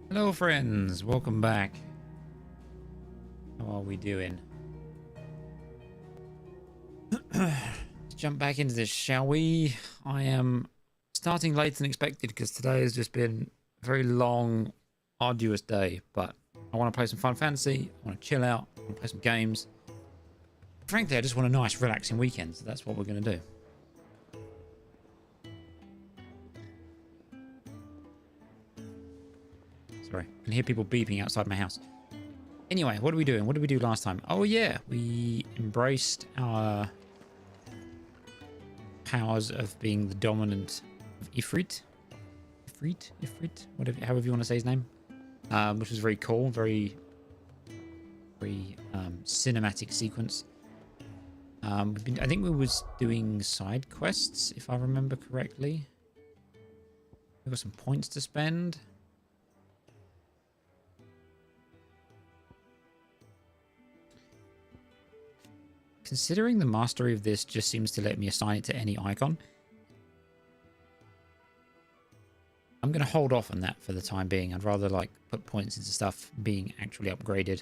Hello friends, welcome back. How are we doing? Let's jump back into this, shall we? I am starting later than expected because today has just been a very long, arduous day, but I want to play some Final Fantasy, I want to chill out, I want to play some games. Frankly, I just want a nice, relaxing weekend, so that's what we're going to do. Sorry, I can hear people beeping outside my house. Anyway, what are we doing? What did we do last time? Oh yeah, we embraced our powers of being the dominant of Ifrit, whatever, however you want to say his name, which was very cool, very cinematic sequence. I think we was doing side quests, if I remember correctly. We got some points to spend. Considering the mastery of this just seems to let me assign it to any icon, I'm going to hold off on that for the time being. I'd rather like put points into stuff being actually upgraded.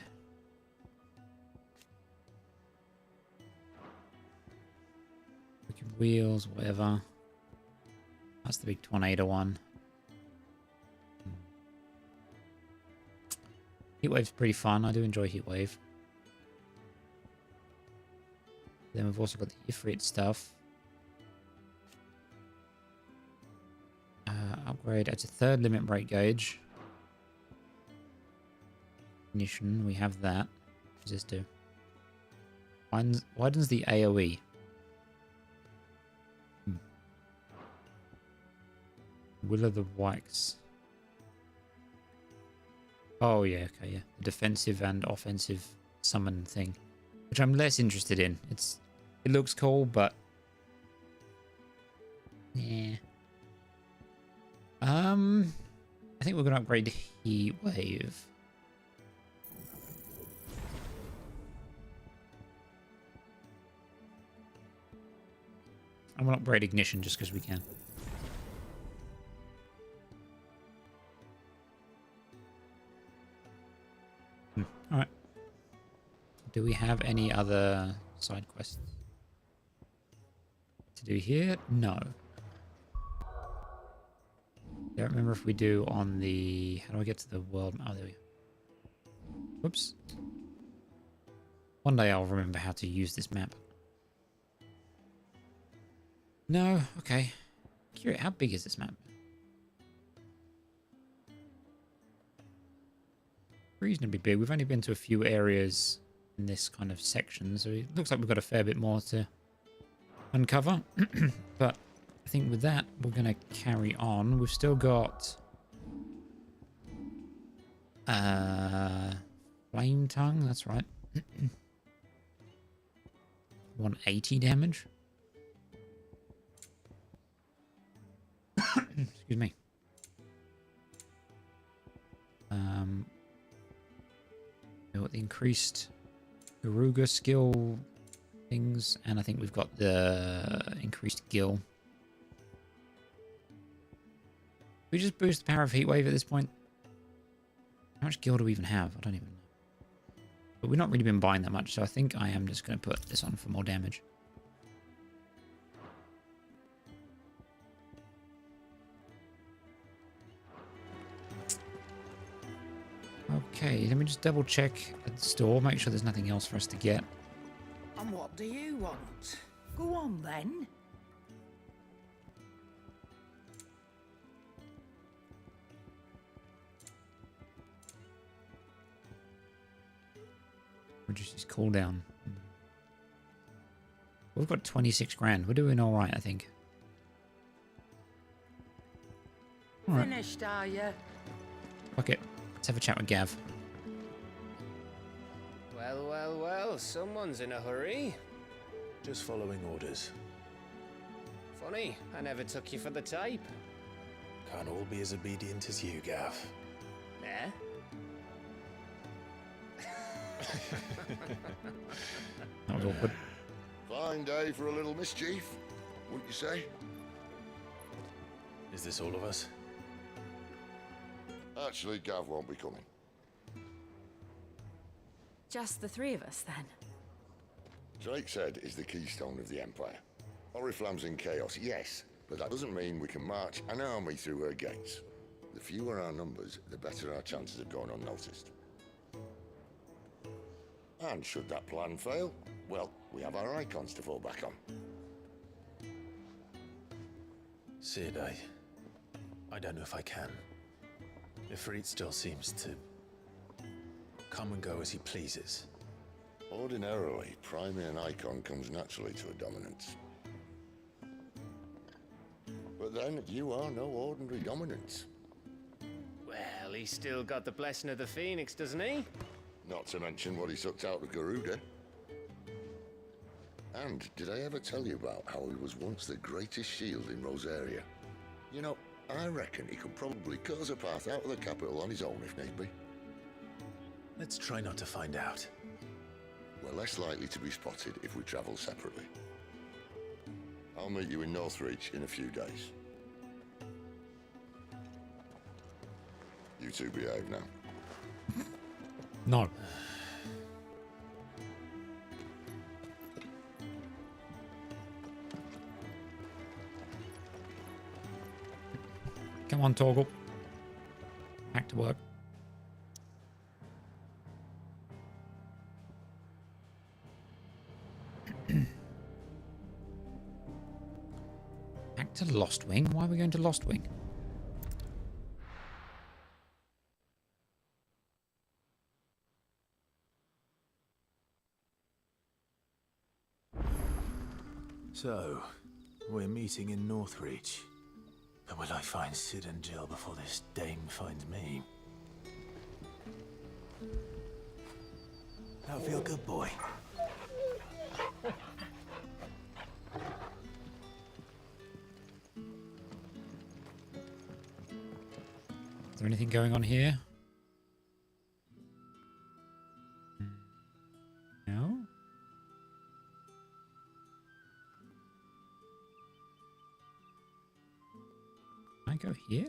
Wicked wheels, whatever. That's the big tornado one. Heatwave's pretty fun. I do enjoy Heatwave. Then we've also got the Ifrit stuff. Upgrade. It's a third limit break gauge. Ignition. We have that. What does this do? Widens the AoE. Will of the Wax. Oh yeah, okay, yeah. The defensive and offensive summon thing, which I'm less interested in. It looks cool, but yeah. I think we're gonna upgrade Heatwave. I'm gonna upgrade Ignition just because we can. All right. Do we have any other side quests to do here? No. I don't remember if we do on the... How do I get to the world? Oh, there we go. Whoops. One day I'll remember how to use this map. No? Okay. Curious, how big is this map? Reasonably big. We've only been to a few areas in this kind of section, so it looks like we've got a fair bit more to uncover. But I think with that, we're going to carry on. We've still got Flame Tongue, that's right. 180 damage. Excuse me. We've got the increased Garuga skill things, and I think we've got the increased Gil. We just boost the power of Heatwave at this point. How much Gil do we even have? I don't even know. But we've not really been buying that much, so I think I am just going to put this on for more damage. Okay, let me just double check at the store, make sure there's nothing else for us to get. And what do you want? Go on then. Reduce his cooldown. We've got 26 grand. We're doing all right, I think. All right. Finished, are you? Fuck it. Let's have a chat with Gav. Well, well, well, someone's in a hurry. Just following orders. Funny, I never took you for the type. Can't all be as obedient as you, Gav. Eh? That was awkward. Fine day for a little mischief, wouldn't you say? Is this all of us? Actually, Gav won't be coming. Just the three of us, then. Drake's Head is the keystone of the Empire. Oriflamme's in chaos, yes, but that doesn't mean we can march an army through her gates. The fewer our numbers, the better our chances of going unnoticed. And should that plan fail, well, we have our icons to fall back on. Sid, I don't know if I can. Ifrit still seems to come and go as he pleases. Ordinarily, priming an icon comes naturally to a dominance. But then, you are no ordinary dominance. Well, he's still got the blessing of the Phoenix, doesn't he? Not to mention what he sucked out of Garuda. And did I ever tell you about how he was once the greatest shield in Rosaria? You know, I reckon he could probably cut us a path out of the capital on his own if need be. Let's try not to find out. We're less likely to be spotted if we travel separately. I'll meet you in Northreach in a few days. You two behave now. No. Come on, Torgal. Back to work. Back to Lost Wing? Why are we going to Lost Wing? So, we're meeting in Northreach. But will I find Sid and Jill before this dame finds me? That'll feel good, boy. Is there anything going on here? No? Can I go here?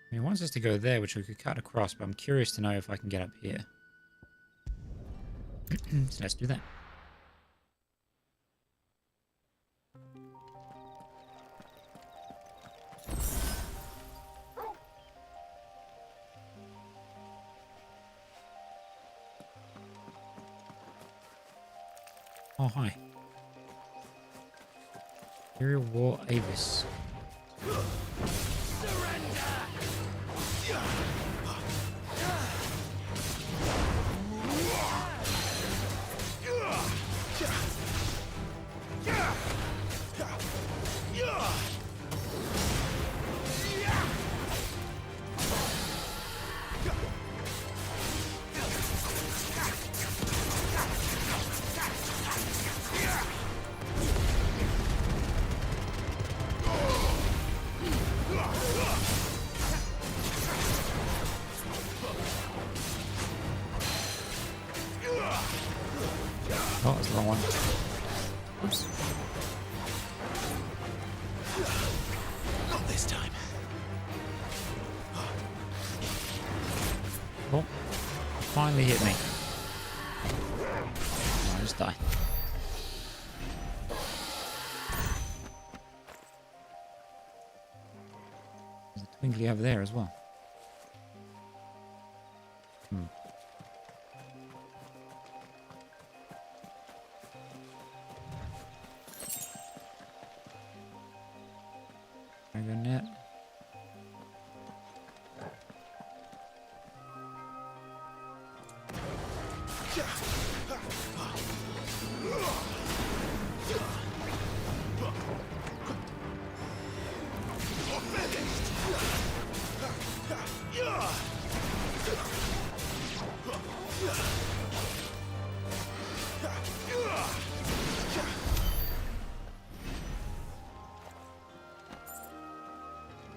I mean, it wants us to go there, which we could cut across, but I'm curious to know if I can get up here. So let's do that. Oh, hi. Imperial War Avis. Oh, that's the wrong one. Oops. Not this time. Oh, finally hit me. I just die. There's a twinkly over there as well. Net.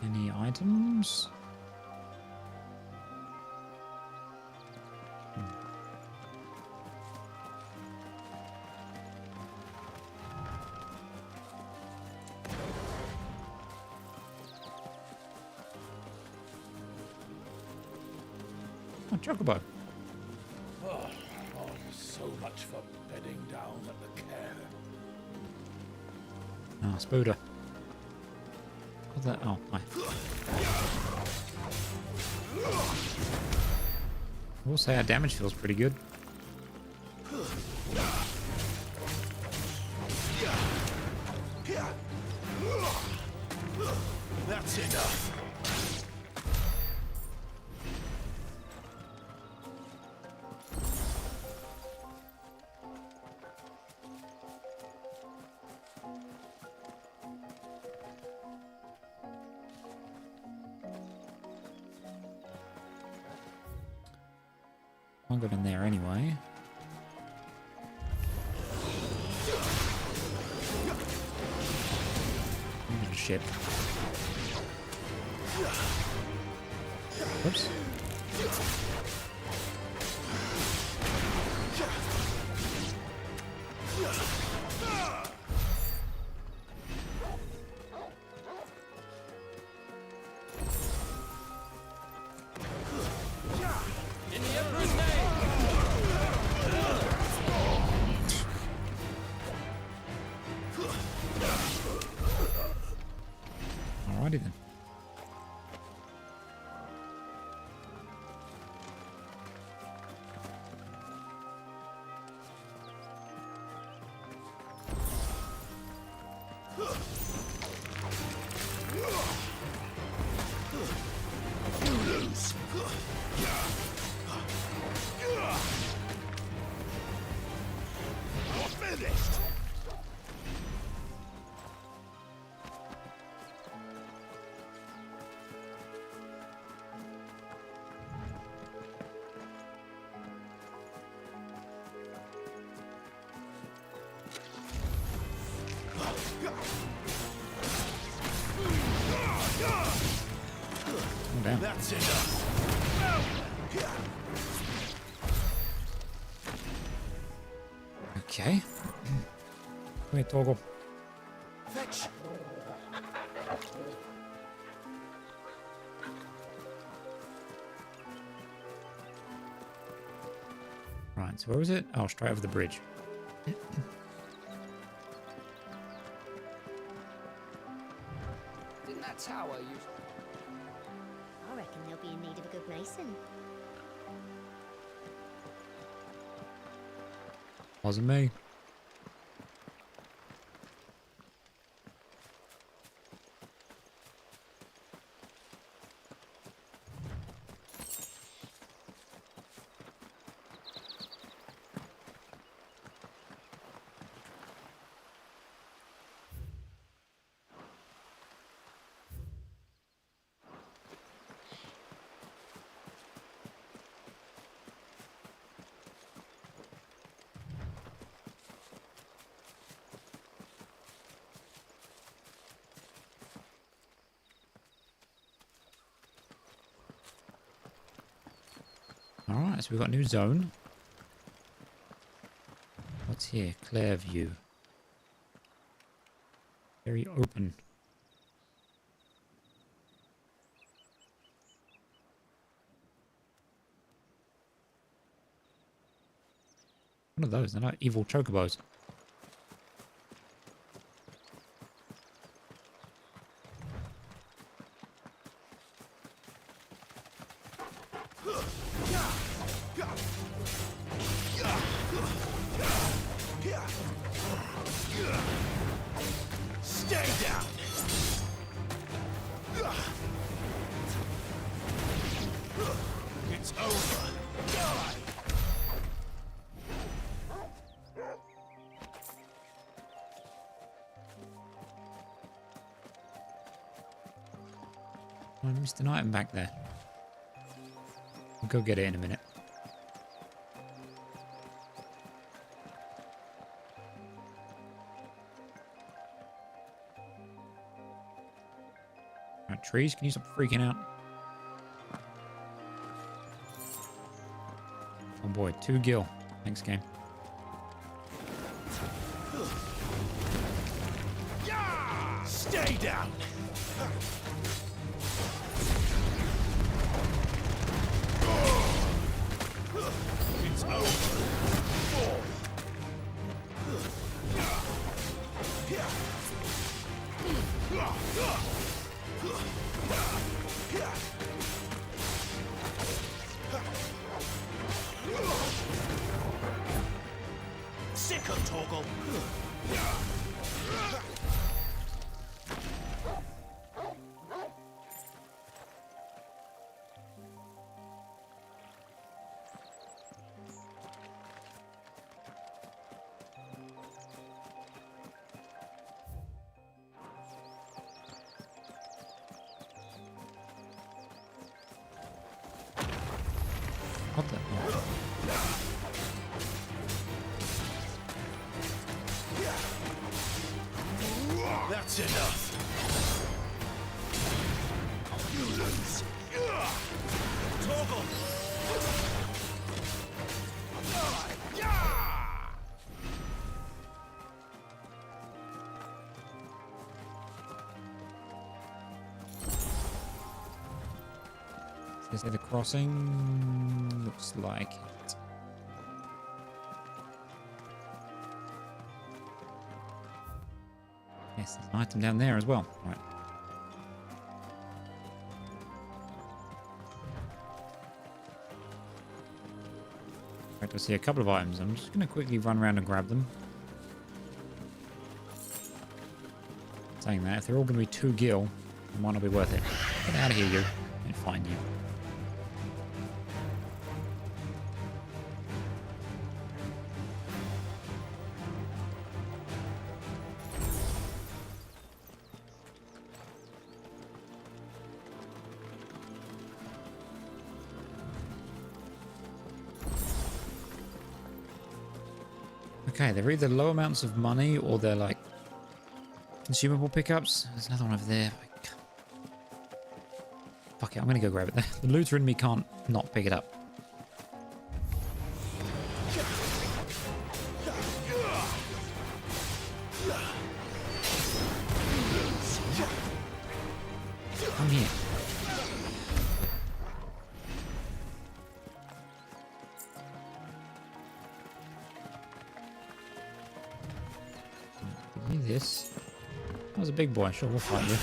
Any items? chocobo. Oh, so much for bedding down at the care. Ah, Spooder. What's that? Oh, hi. I will say our damage feels pretty good. That's enough. I'll go in there anyway. Shit. Whoops. In the Emperor's name! Alrighty then. Finished. Oh, damn. That's enough. Okay. Come here, Toggle. Fetch. Right, so where was it? Oh, straight over the bridge. Didn't that tower use... I reckon they'll be in need of a good mason. Wasn't me. Alright, so we've got a new zone. What's here? Clear view. Very open. What are those? They're not evil chocobos. Stay down. It's over. Die. Oh, I missed an item back there. I'll go get it in a minute. Right, trees, can you stop freaking out? Oh boy, 2 gil. Thanks, game. Stay down. It's over. Sick of Torgal. What the? That's enough. Humans. Torgal. Is it a crossing? Looks like it. Yes, there's an item down there as well. Right. Right, I see a couple of items. I'm just going to quickly run around and grab them. Saying that, if they're all going to be 2 gil, it might not be worth it. Get out of here, you. And find you. Okay, they're either low amounts of money or they're like consumable pickups. There's another one over there. Fuck it, I'm gonna go grab it. The looter in me can't not pick it up. Come here. Give me this. That was a big boy. Sure, we'll fight you.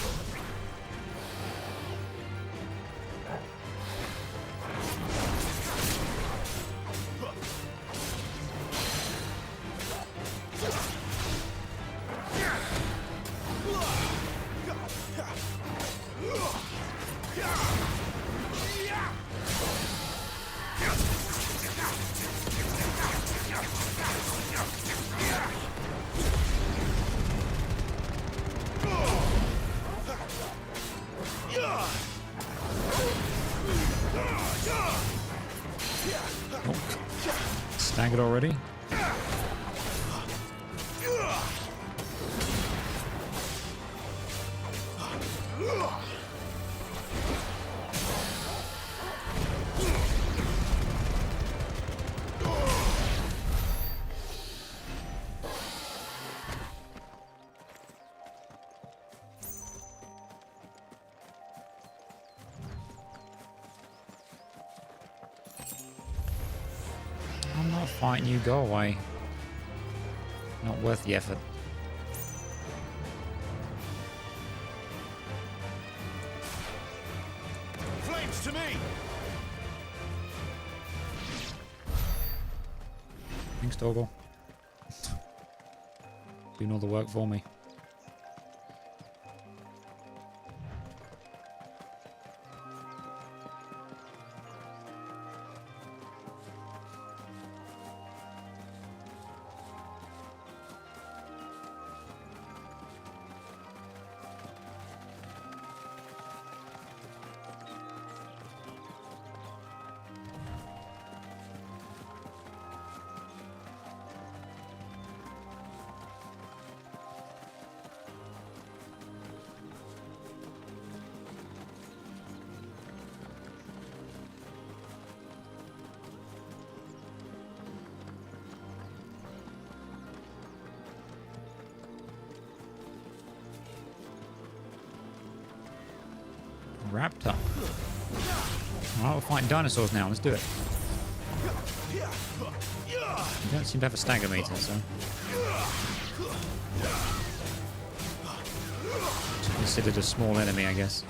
Snag it already? I'm not fighting you, go away. Not worth the effort. Flames to me. Thanks, Toggle. Doing all the work for me. Wrapped up. Alright, we're fighting dinosaurs now. Let's do it. You don't seem to have a stagger meter, so. It's considered a small enemy, I guess.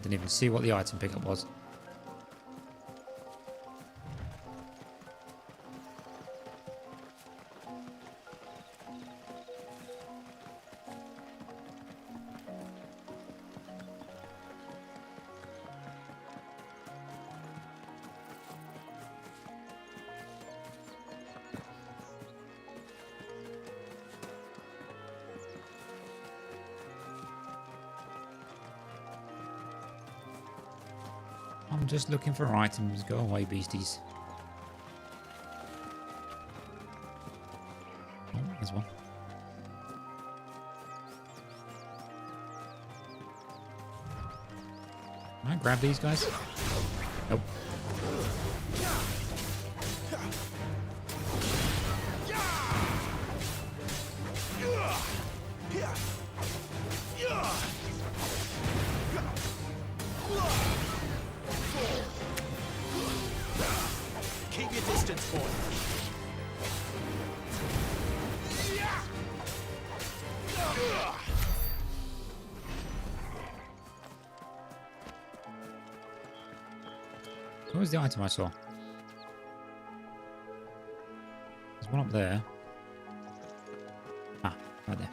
Didn't even see what the item pickup was. I'm just looking for items. Go away, beasties. Oh, there's one. Can I grab these guys? Nope. Keep your distance, boy. What was the item I saw? There's one up there. Ah, right there.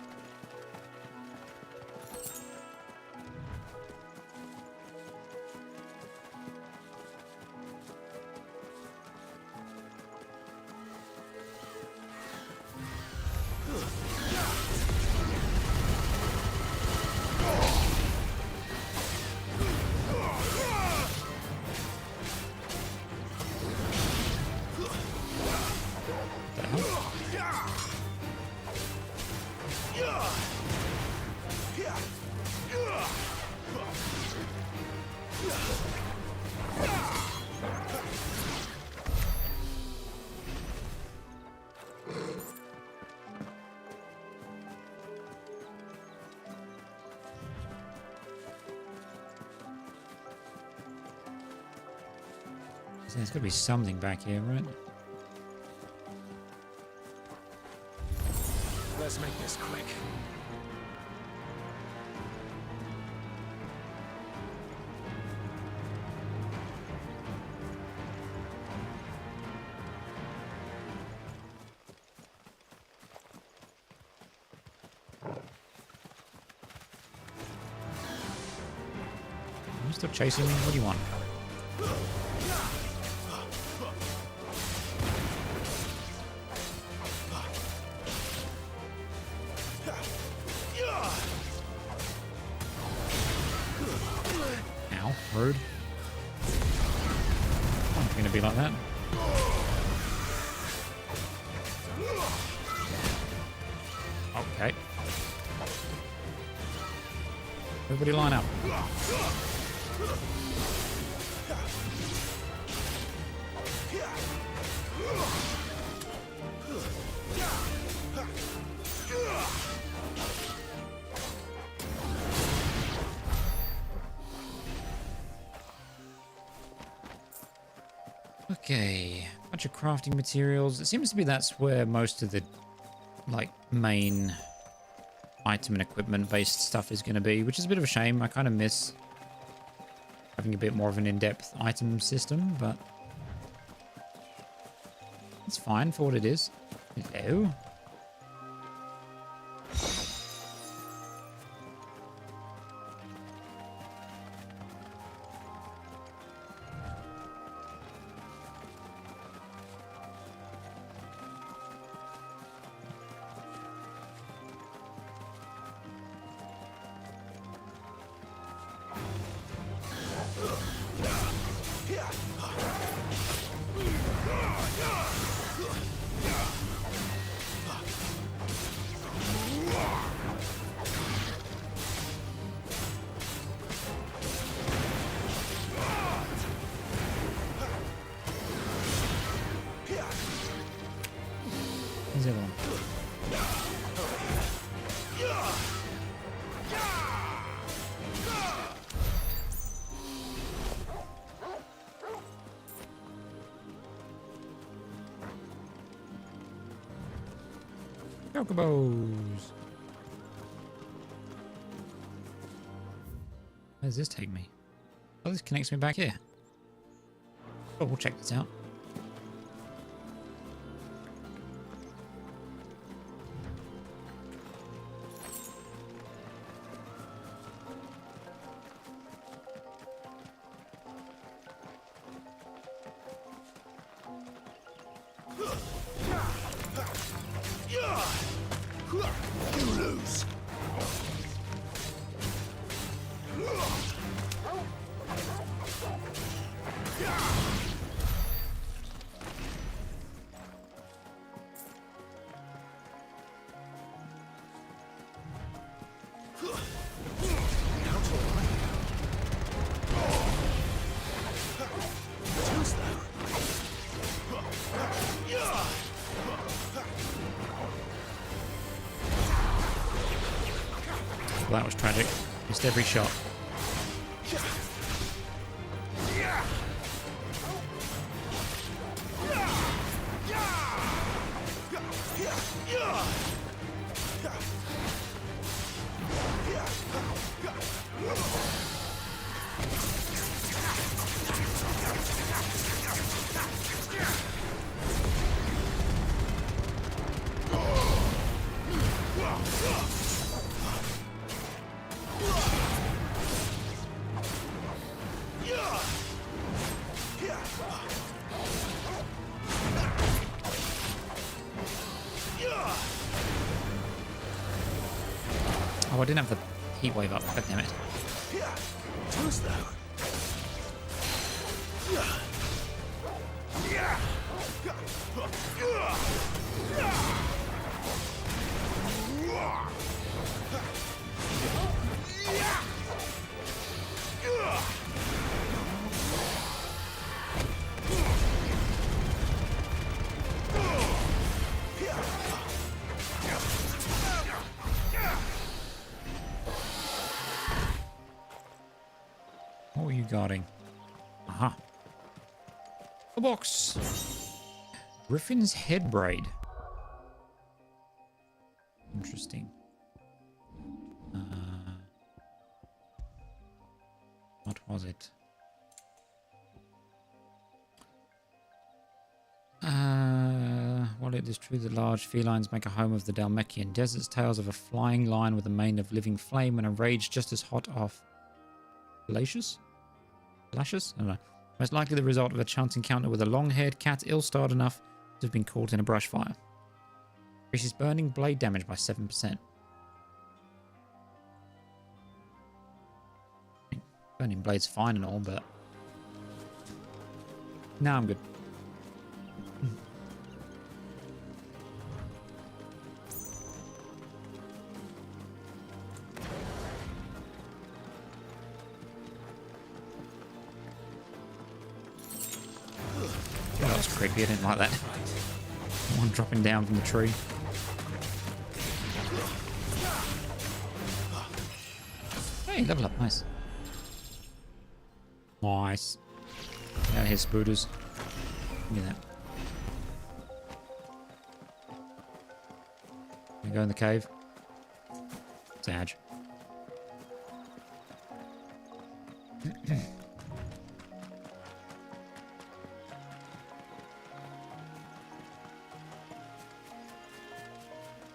There's got to be something back here, right? Let's make this quick. Are you still chasing me? What do you want? Ow, rude. I'm gonna be like that. Okay. Everybody line up. Okay, bunch of crafting materials. It seems to be that's where most of the like main item and equipment based stuff is going to be, which is a bit of a shame. I kind of miss having a bit more of an in-depth item system, but it's fine for what it is. Hello. Chocobos. Where does this take me? Oh, this connects me back here. Oh, we'll check this out. You lose. Well, that was tragic. Missed every shot. Oh, I didn't have the heat wave up. God damn it. Too slow. What were you guarding? Aha. A box. Griffin's head braid. Interesting. What was it? While it is true that large felines make a home of the Dalmatian deserts, tales of a flying lion with a mane of living flame and a rage just as hot off Lashes? Lashes? I don't know. Most likely the result of a chance encounter with a long-haired cat ill-starred enough to have been caught in a brush fire. Increases burning blade damage by 7%. Burning blade's fine and all, but... Nah, I'm good. That was creepy, I didn't like that. One dropping down from the tree. Hey, level up, nice. Nice. Out of here, spooters. Look at that. Can we go in the cave? Sag.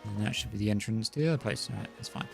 And that should be the entrance to the other place. Alright, that's fine.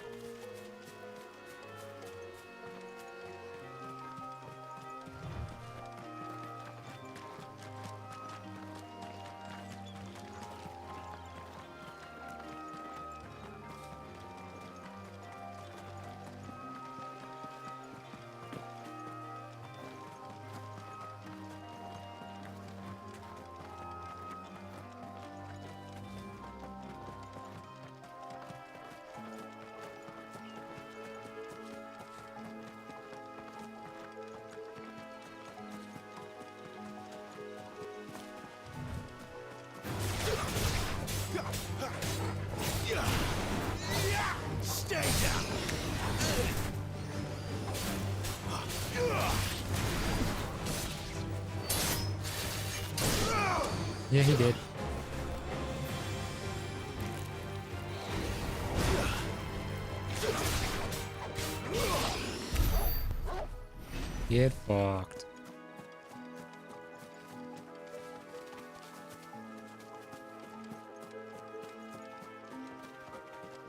Stay down. Yeah, he did. Get fucked.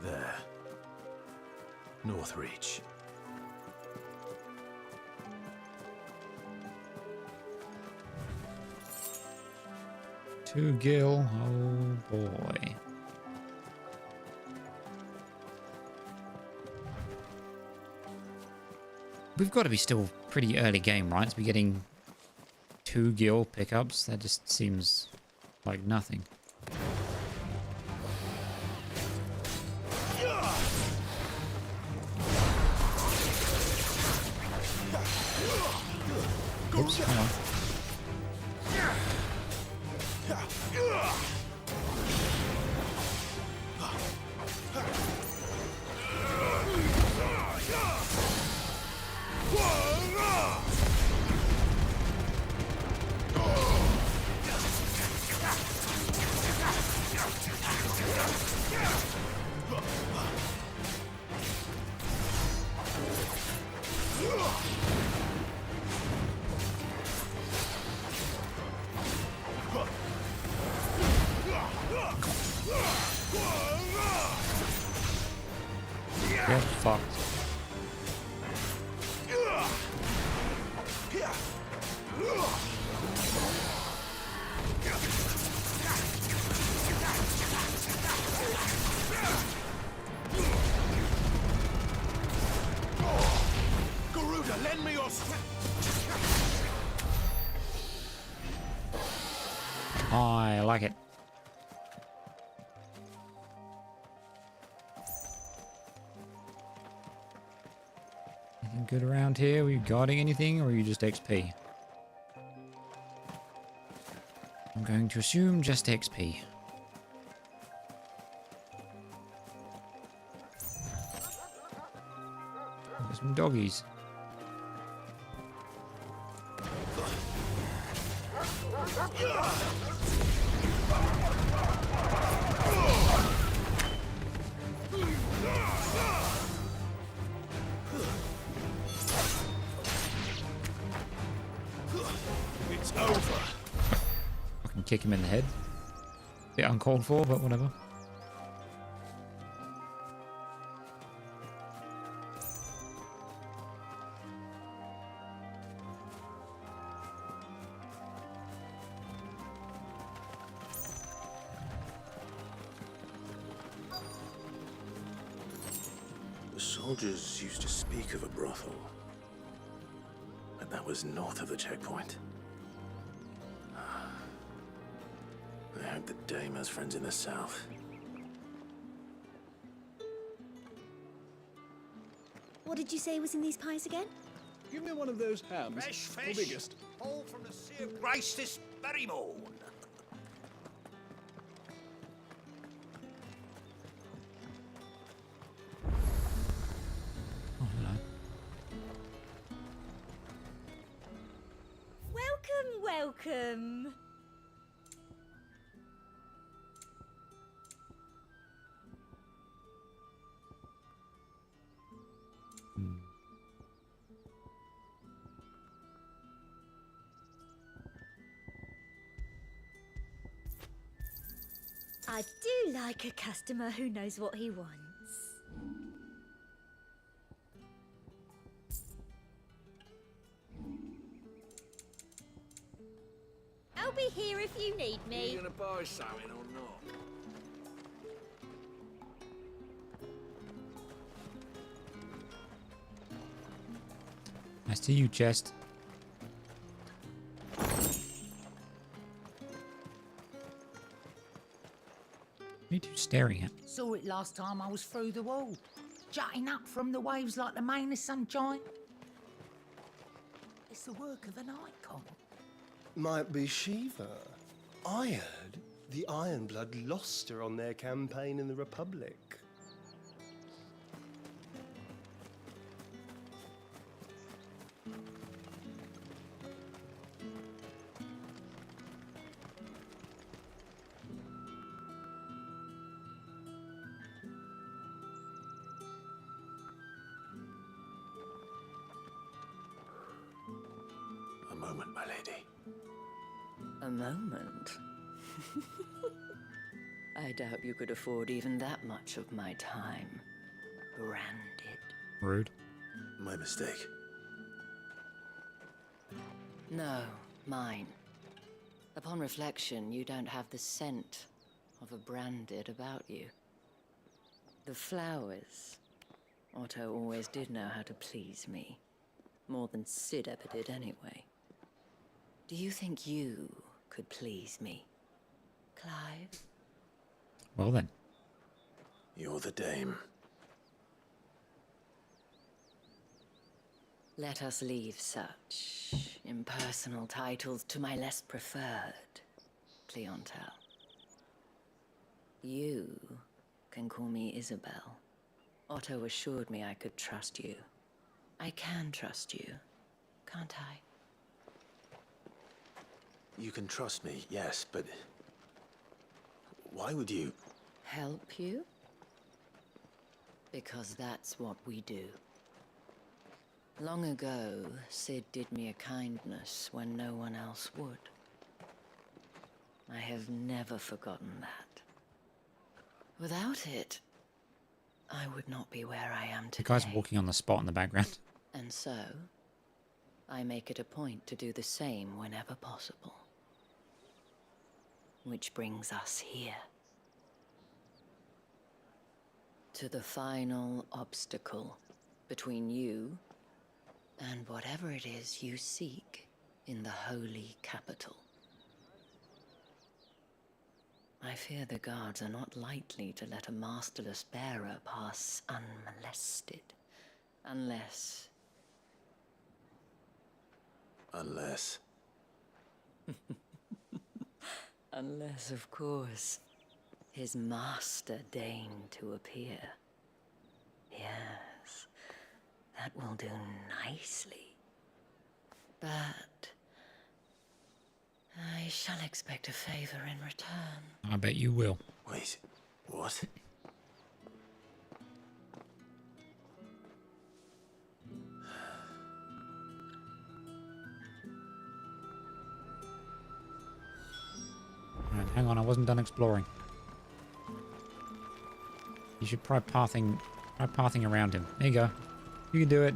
There. North Reach. Two Gil. Oh boy. We've got to be still pretty early game, right? To be getting 2 Gil pickups. That just seems like nothing. Oops, hang on. Get fucked. Garuda, lend me your strength. I like it. Anything good around here? Are you guarding anything, or are you just XP? I'm going to assume just XP. There's some doggies. It's over. Fucking kick him in the head. Bit uncalled for, but whatever. The soldiers used to speak of a brothel. But that was north of the checkpoint. I hope the dame has friends in the south. What did you say was in these pies again? Give me one of those hams. Fresh The fish, biggest. all from the sea of Grace this very morn. Oh, hello. Welcome, welcome. I do like a customer who knows what he wants. I'll be here if you need Are me. you gonna buy something or not? I see you, chest. What are you two staring at? Saw it last time I was through the wall. Jutting up from the waves like the mane of sunshine. It's the work of an icon. Might be Shiva. I heard the Ironblood lost her on their campaign in the Republic. A moment? I doubt you could afford even that much of my time. Branded. Rude. My mistake. No, mine. Upon reflection, you don't have the scent of a branded about you. The flowers. Otto always did know how to please me. More than Sid ever did anyway. Do you think you could please me, Clive? Well then. You're the dame. Let us leave such impersonal titles to my less preferred clientele. You can call me Isabel. Otto assured me I could trust you. I can trust you, can't I? You can trust me, yes, but... why would you... Help you? Because that's what we do. Long ago, Sid did me a kindness when no one else would. I have never forgotten that. Without it, I would not be where I am today. The guy's walking on the spot in the background. And so, I make it a point to do the same whenever possible. Which brings us here. To the final obstacle between you and whatever it is you seek in the holy capital. I fear the guards are not likely to let a masterless bearer pass unmolested. Unless... Unless... Unless, of course, his master deigned to appear. Yes, that will do nicely. But I shall expect a favor in return. I bet you will. Wait, what? Right, hang on, I wasn't done exploring. You should try pathing around him. There you go. You can do it.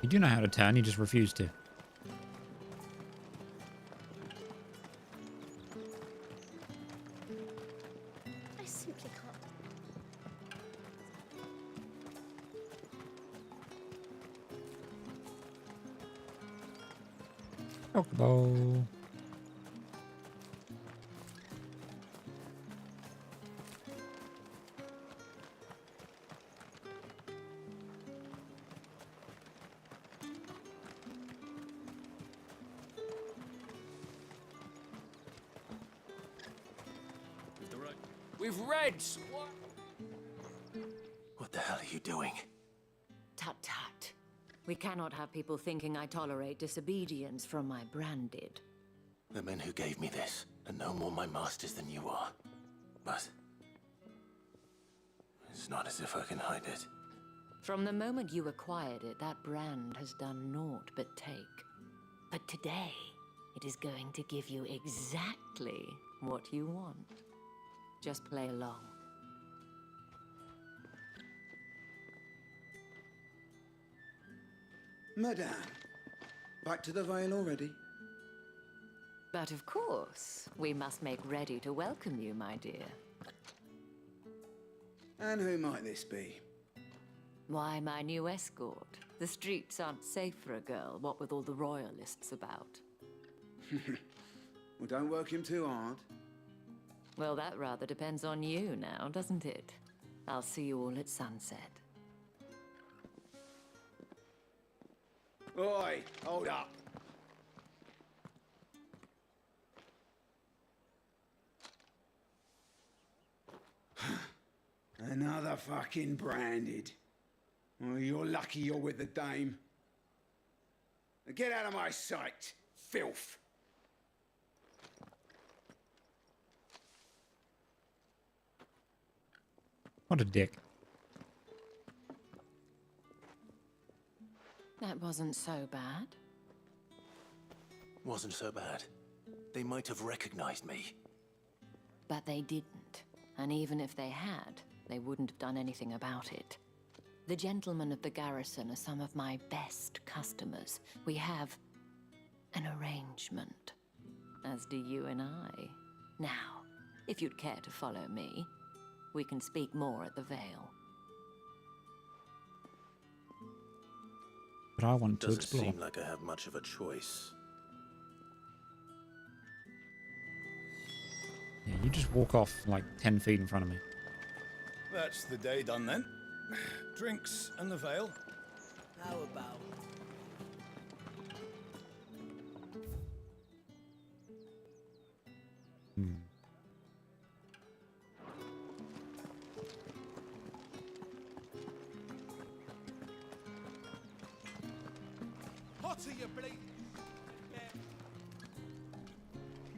You do know how to turn, you just refuse to. I simply can't. Chocobo. With Reds! What? What the hell are you doing? Tut tut. We cannot have people thinking I tolerate disobedience from my branded. The men who gave me this are no more my masters than you are. But... it's not as if I can hide it. From the moment you acquired it, that brand has done naught but take. But today, it is going to give you exactly what you want. Just play along. Madame, back to the Vale already? But of course, we must make ready to welcome you, my dear. And who might this be? Why, my new escort. The streets aren't safe for a girl, what with all the royalists about. Well, don't work him too hard. Well, that rather depends on you now, doesn't it? I'll see you all at sunset. Oi, hold up. Another fucking branded. Well, you're lucky you're with the dame. Now get out of my sight, filth. What a dick. That wasn't so bad. Wasn't so bad. They might have recognized me. But they didn't. And even if they had, they wouldn't have done anything about it. The gentlemen of the garrison are some of my best customers. We have an arrangement, as do you and I. Now, if you'd care to follow me, we can speak more at the Vale. But I want to Doesn't explore. seem like I have much of a choice. Yeah, you just walk off like 10 feet in front of me. That's the day done then. Drinks and the Vale. How about? Hotter, you bleed.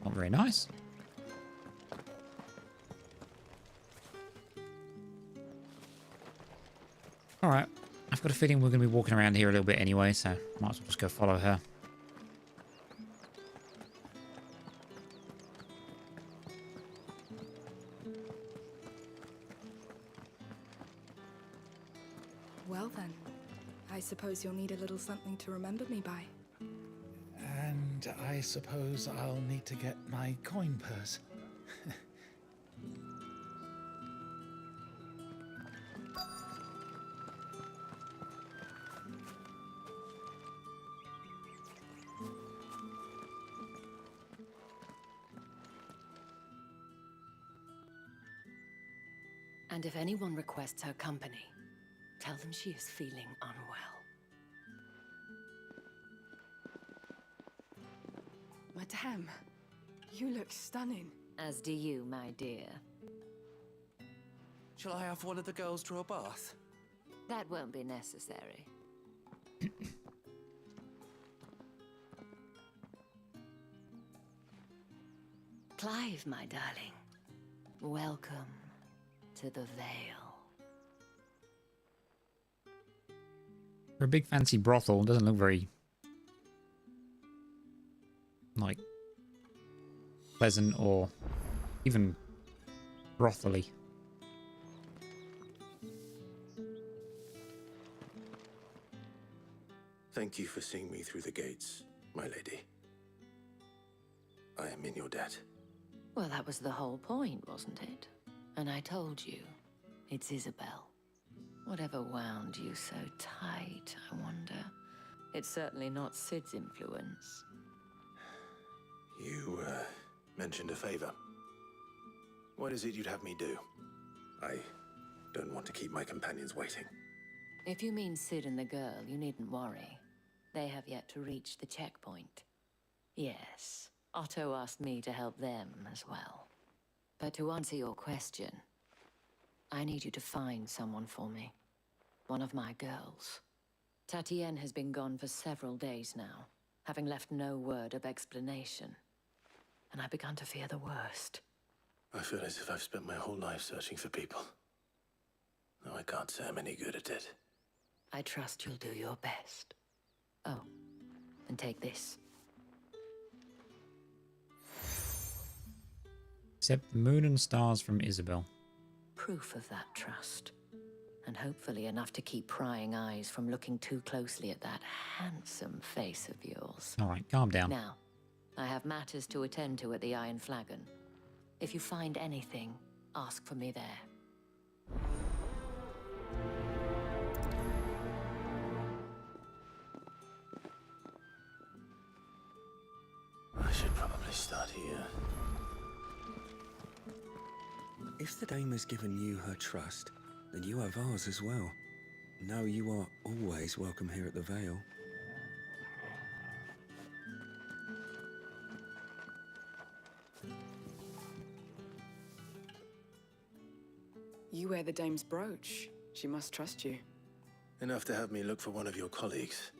Not very nice. Alright, I've got a feeling we're going to be walking around here a little bit anyway, so might as well just go follow her. Well then, I suppose you'll need a little something to remember me by. And I suppose I'll need to get my coin purse. And if anyone requests her company, tell them she is feeling unwell. Madame, you look stunning. As do you, my dear. Shall I have one of the girls draw a bath? That won't be necessary. Clive, my darling. Welcome to the Vale. For a big fancy brothel, it doesn't look very, like, pleasant or even brothely. Thank you for seeing me through the gates, my lady. I am in your debt. Well, that was the whole point, wasn't it? And I told you, it's Isabel. Whatever wound you so tight, I wonder. It's certainly not Sid's influence. You, mentioned a favor. What is it you'd have me do? I don't want to keep my companions waiting. If you mean Sid and the girl, you needn't worry. They have yet to reach the checkpoint. Yes, Otto asked me to help them as well. But to answer your question, I need you to find someone for me. One of my girls. Tatienne has been gone for several days now, having left no word of explanation. And I've begun to fear the worst. I feel as if I've spent my whole life searching for people. No, I can't say I'm any good at it. I trust you'll do your best. Oh, and take this. Accept the moon and stars from Isabel. Proof of that trust. And hopefully enough to keep prying eyes from looking too closely at that handsome face of yours. All right, calm down. Now, I have matters to attend to at the Iron Flagon. If you find anything, ask for me there. I should probably start here. If the dame has given you her trust, then you have ours as well. Know you are always welcome here at the Vale. You wear the dame's brooch. She must trust you. Enough to have me look for one of your colleagues.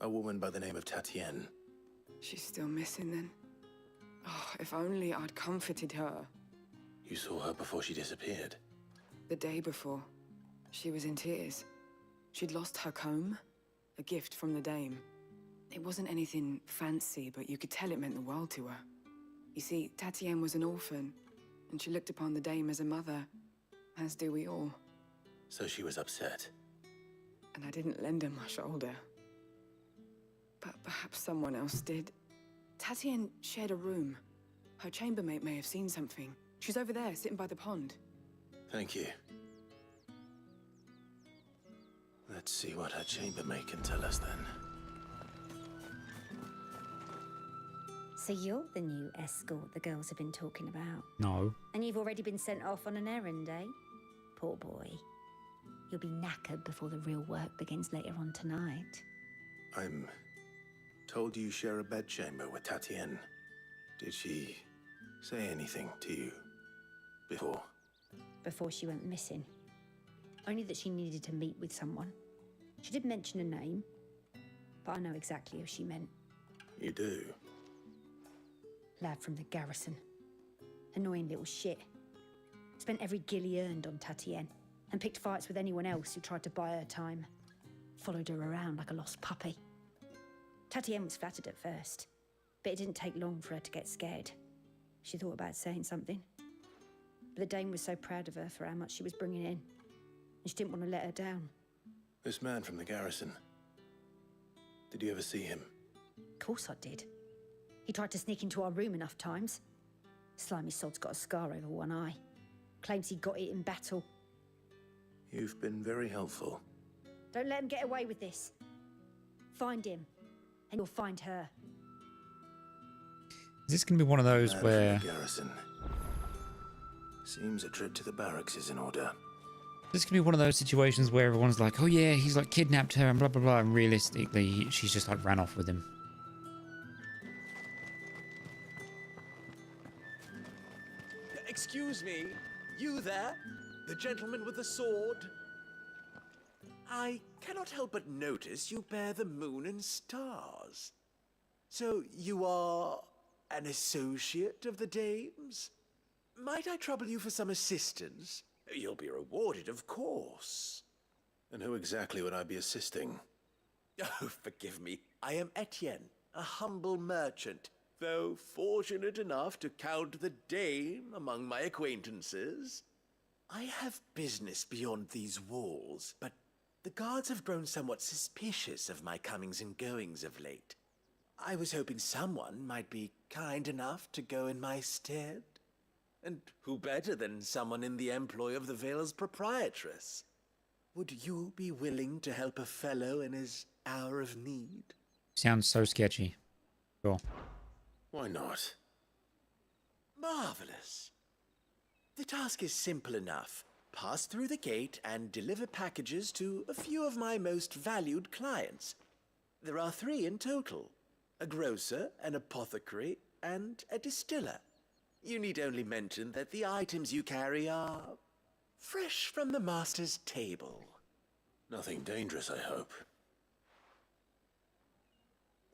A woman by the name of Tatienne. She's still missing then. Oh, if only I'd comforted her. You saw her before she disappeared. The day before, she was in tears. She'd lost her comb, A gift from the Dame. It wasn't anything fancy, but you could tell it meant the world to her. You see, Tatienne was an orphan, and she looked upon the Dame as a mother, as do we all. So she was upset. And I didn't lend her my shoulder. But perhaps someone else did. Tatienne shared a room. Her chambermaid may have seen something. She's over there, sitting by the pond. Thank you. Let's see what her chambermaid can tell us then. So you're the new escort the girls have been talking about? No. And you've already been sent off on an errand, eh? Poor boy. You'll be knackered before the real work begins later on tonight. I'm told you share a bedchamber with Tatienne. Did she say anything to you before? Before she went missing. Only that she needed to meet with someone. She did mention a name, but I know exactly who she meant. You do? Lad from the garrison. Annoying little shit. Spent every guil he earned on Tatienne, and picked fights with anyone else who tried to buy her time. Followed her around like a lost puppy. Tatienne was flattered at first, but it didn't take long for her to get scared. She thought about saying something. But the Dame was so proud of her for how much she was bringing in, and she didn't want to let her down. This man from the garrison. Did you ever see him? Of course I did. He tried to sneak into our room enough times. Slimy sod's got a scar over one eye. Claims he got it in battle. You've been very helpful. Don't let him get away with this. Find him, and you'll find her. Is this going to be one of those Man where... from the garrison. Seems a trip to the barracks is in order. This could be one of those situations where everyone's like, oh yeah, he's like kidnapped her and blah, blah, blah. And realistically, she's just like ran off with him. Excuse me, you there? The gentleman with the sword? I cannot help but notice you bear the moon and stars. So you are an associate of the Dame's? Might I trouble you for some assistance? You'll be rewarded, of course. And who exactly would I be assisting? Oh, forgive me. I am Etienne, a humble merchant, though fortunate enough to count the Dame among my acquaintances. I have business beyond these walls, but the guards have grown somewhat suspicious of my comings and goings of late. I was hoping someone might be kind enough to go in my stead. And who better than someone in the employ of the Vale's proprietress? Would you be willing to help a fellow in his hour of need? Sounds so sketchy. Sure. Why not? Marvelous. The task is simple enough. Pass through the gate and deliver packages to a few of my most valued clients. There are 3 in total. A grocer, an apothecary, and a distiller. You need only mention that the items you carry are fresh from the master's table. Nothing dangerous, I hope.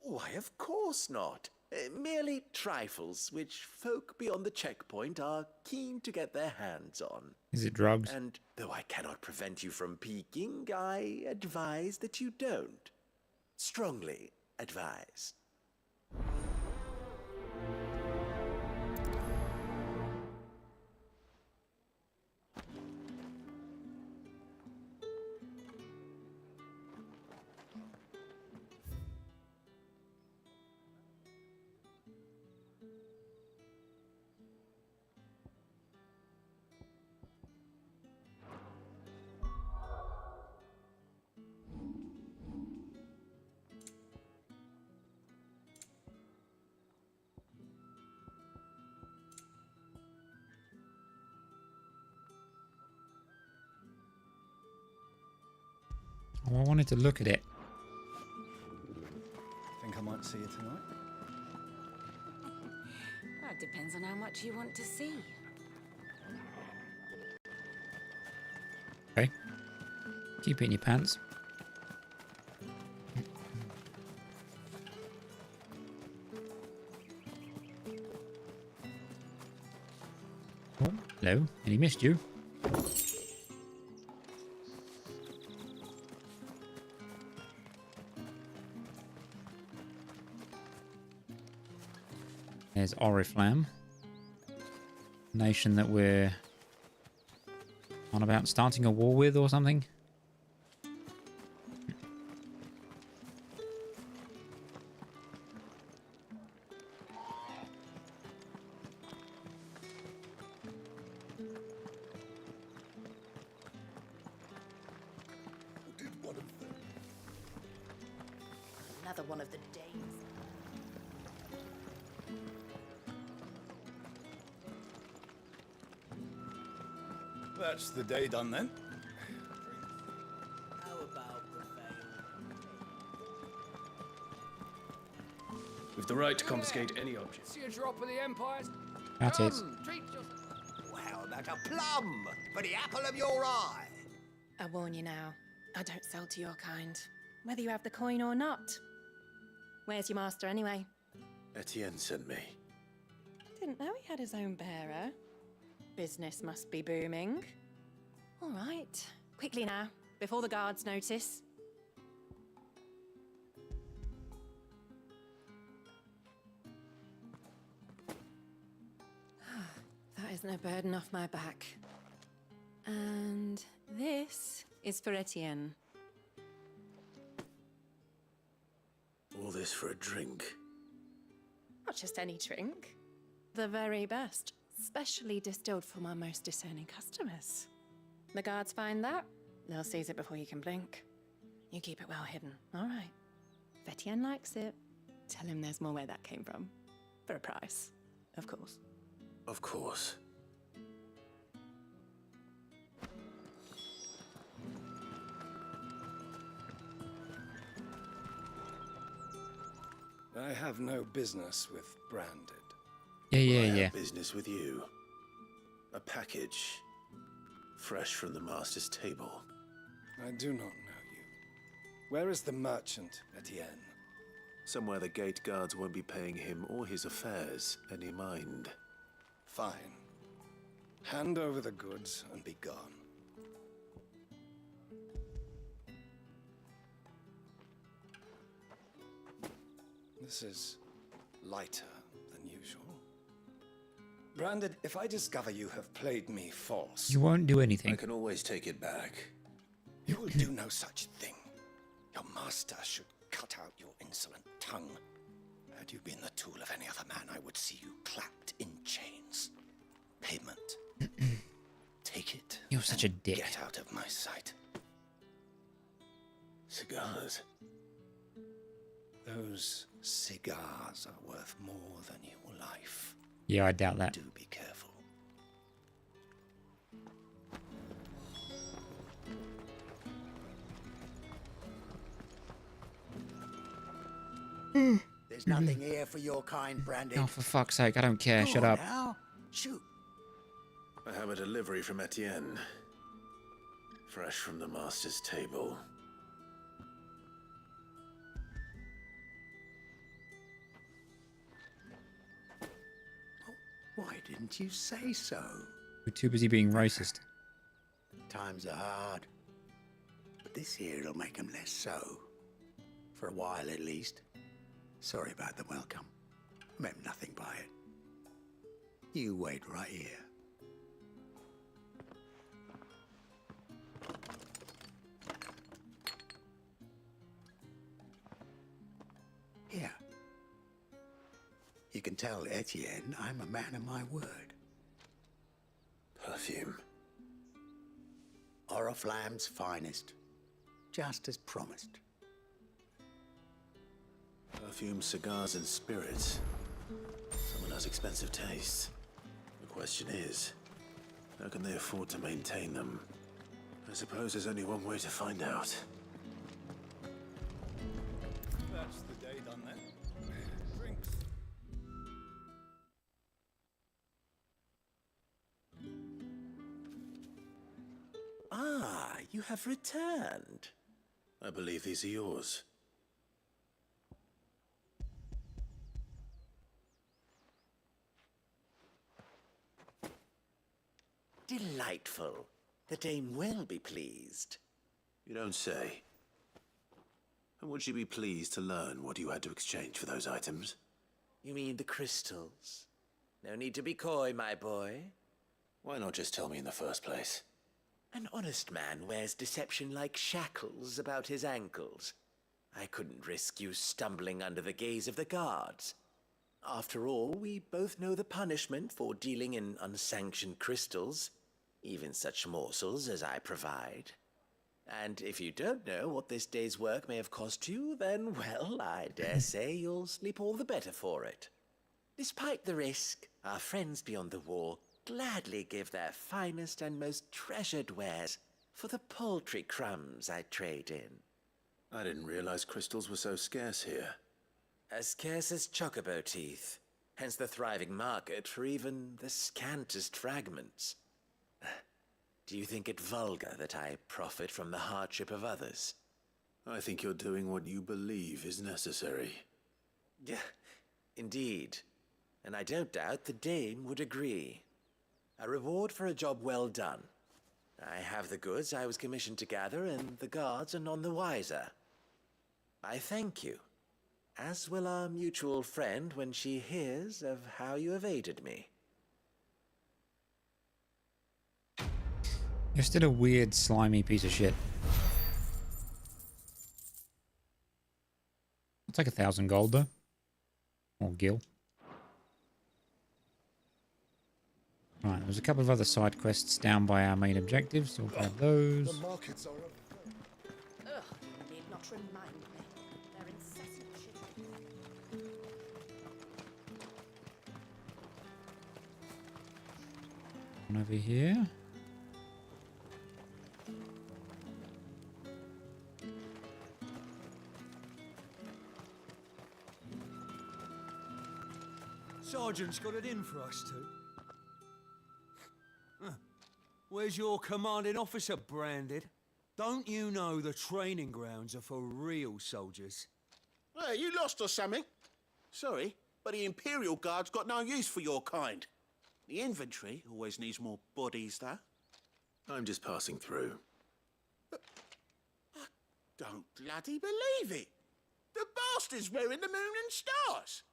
Why, of course not. Merely trifles which folk beyond the checkpoint are keen to get their hands on. Is it drugs? And though I cannot prevent you from peeking, I advise that you don't. Strongly advise. Oh, I wanted to look at it. Think I might see you tonight? Well, it depends on how much you want to see. Okay. Keep it in your pants. Oh, hello. And he missed you. There's Oriflamme. Nation that we're on about starting a war with or something. Another one of the days. That's the day done then. How about the We've the right to confiscate any object. See a drop of the Empire's. That's it. Treat yourself. Well, how about a plum for the apple of your eye? I warn you now, I don't sell to your kind, whether you have the coin or not. Where's your master anyway? Etienne sent me. Didn't know he had his own bearer. Business must be booming. All right, quickly now, before the guards notice. That isn't a burden off my back. And this is for Etienne. All this for a drink. Not just any drink. The very best. Specially distilled for my most discerning customers. The guards find that, they'll seize it before you can blink. You keep it well hidden, all right? If Etienne likes it, tell him there's more where that came from. For a price, of course. Of course. I have no business with Branded. Yeah. I have business with you. A package. Fresh from the master's table. I do not know you. Where is the merchant, Etienne? Somewhere the gate guards won't be paying him or his affairs any mind. Fine. Hand over the goods and be gone. This is lighter than usual. Branded, if I discover you have played me false... You won't do anything. I can always take it back. You will do no such thing. Your master should cut out your insolent tongue. Had you been the tool of any other man, I would see you clapped in chains. Payment. Take it. You're such a dick. Get out of my sight. Cigars. Those cigars are worth more than your life. Yeah, I doubt that. Do be careful. There's nothing here for your kind, Branded. Oh, for fuck's sake, I don't care. Shut up. Now, shoot. I have a delivery from Etienne. Fresh from the master's table. Why didn't you say so? We're too busy being racist. Times are hard. But this here'll make 'em less so. For a while, at least. Sorry about the welcome. Meant nothing by it. You wait right here. Here. You can tell Etienne I'm a man of my word. Perfume. Oriflamme's finest. Just as promised. Perfume, cigars, and spirits. Someone has expensive tastes. The question is, how can they afford to maintain them? I suppose there's only one way to find out. That's the day done then. Drinks. Ah, you have returned. I believe these are yours. Delightful. The dame will be pleased. You don't say. And would she be pleased to learn what you had to exchange for those items? You mean the crystals? No need to be coy, my boy. Why not just tell me in the first place? An honest man wears deception like shackles about his ankles. I couldn't risk you stumbling under the gaze of the guards. After all, we both know the punishment for dealing in unsanctioned crystals, even such morsels as I provide. And if you don't know what this day's work may have cost you, then, well, I dare say you'll sleep all the better for it. Despite the risk, our friends beyond the wall gladly give their finest and most treasured wares for the paltry crumbs I trade in. I didn't realize crystals were so scarce here. As scarce as chocobo teeth, hence the thriving market for even the scantest fragments. Do you think it vulgar that I profit from the hardship of others? I think you're doing what you believe is necessary. Yeah, indeed. And I don't doubt the dame would agree. A reward for a job well done. I have the goods I was commissioned to gather, and the guards are none the wiser. I thank you, as will our mutual friend when she hears of how you have aided me. You're still a weird, slimy piece of shit. I'll take 1,000 gold, though. Or gil. Right, there's a couple of other side quests down by our main objectives, so we'll grab those. The markets are open. Ugh, you need not remind me. They're incessant shit. One over here. Sergeant's got it in for us two. Where's your commanding officer, Branded? Don't you know the training grounds are for real soldiers? Hey, you lost or something? Sorry, but the Imperial Guard's got no use for your kind. The infantry always needs more bodies, though. I'm just passing through. I don't bloody believe it. The bastard's wearing the moon and stars.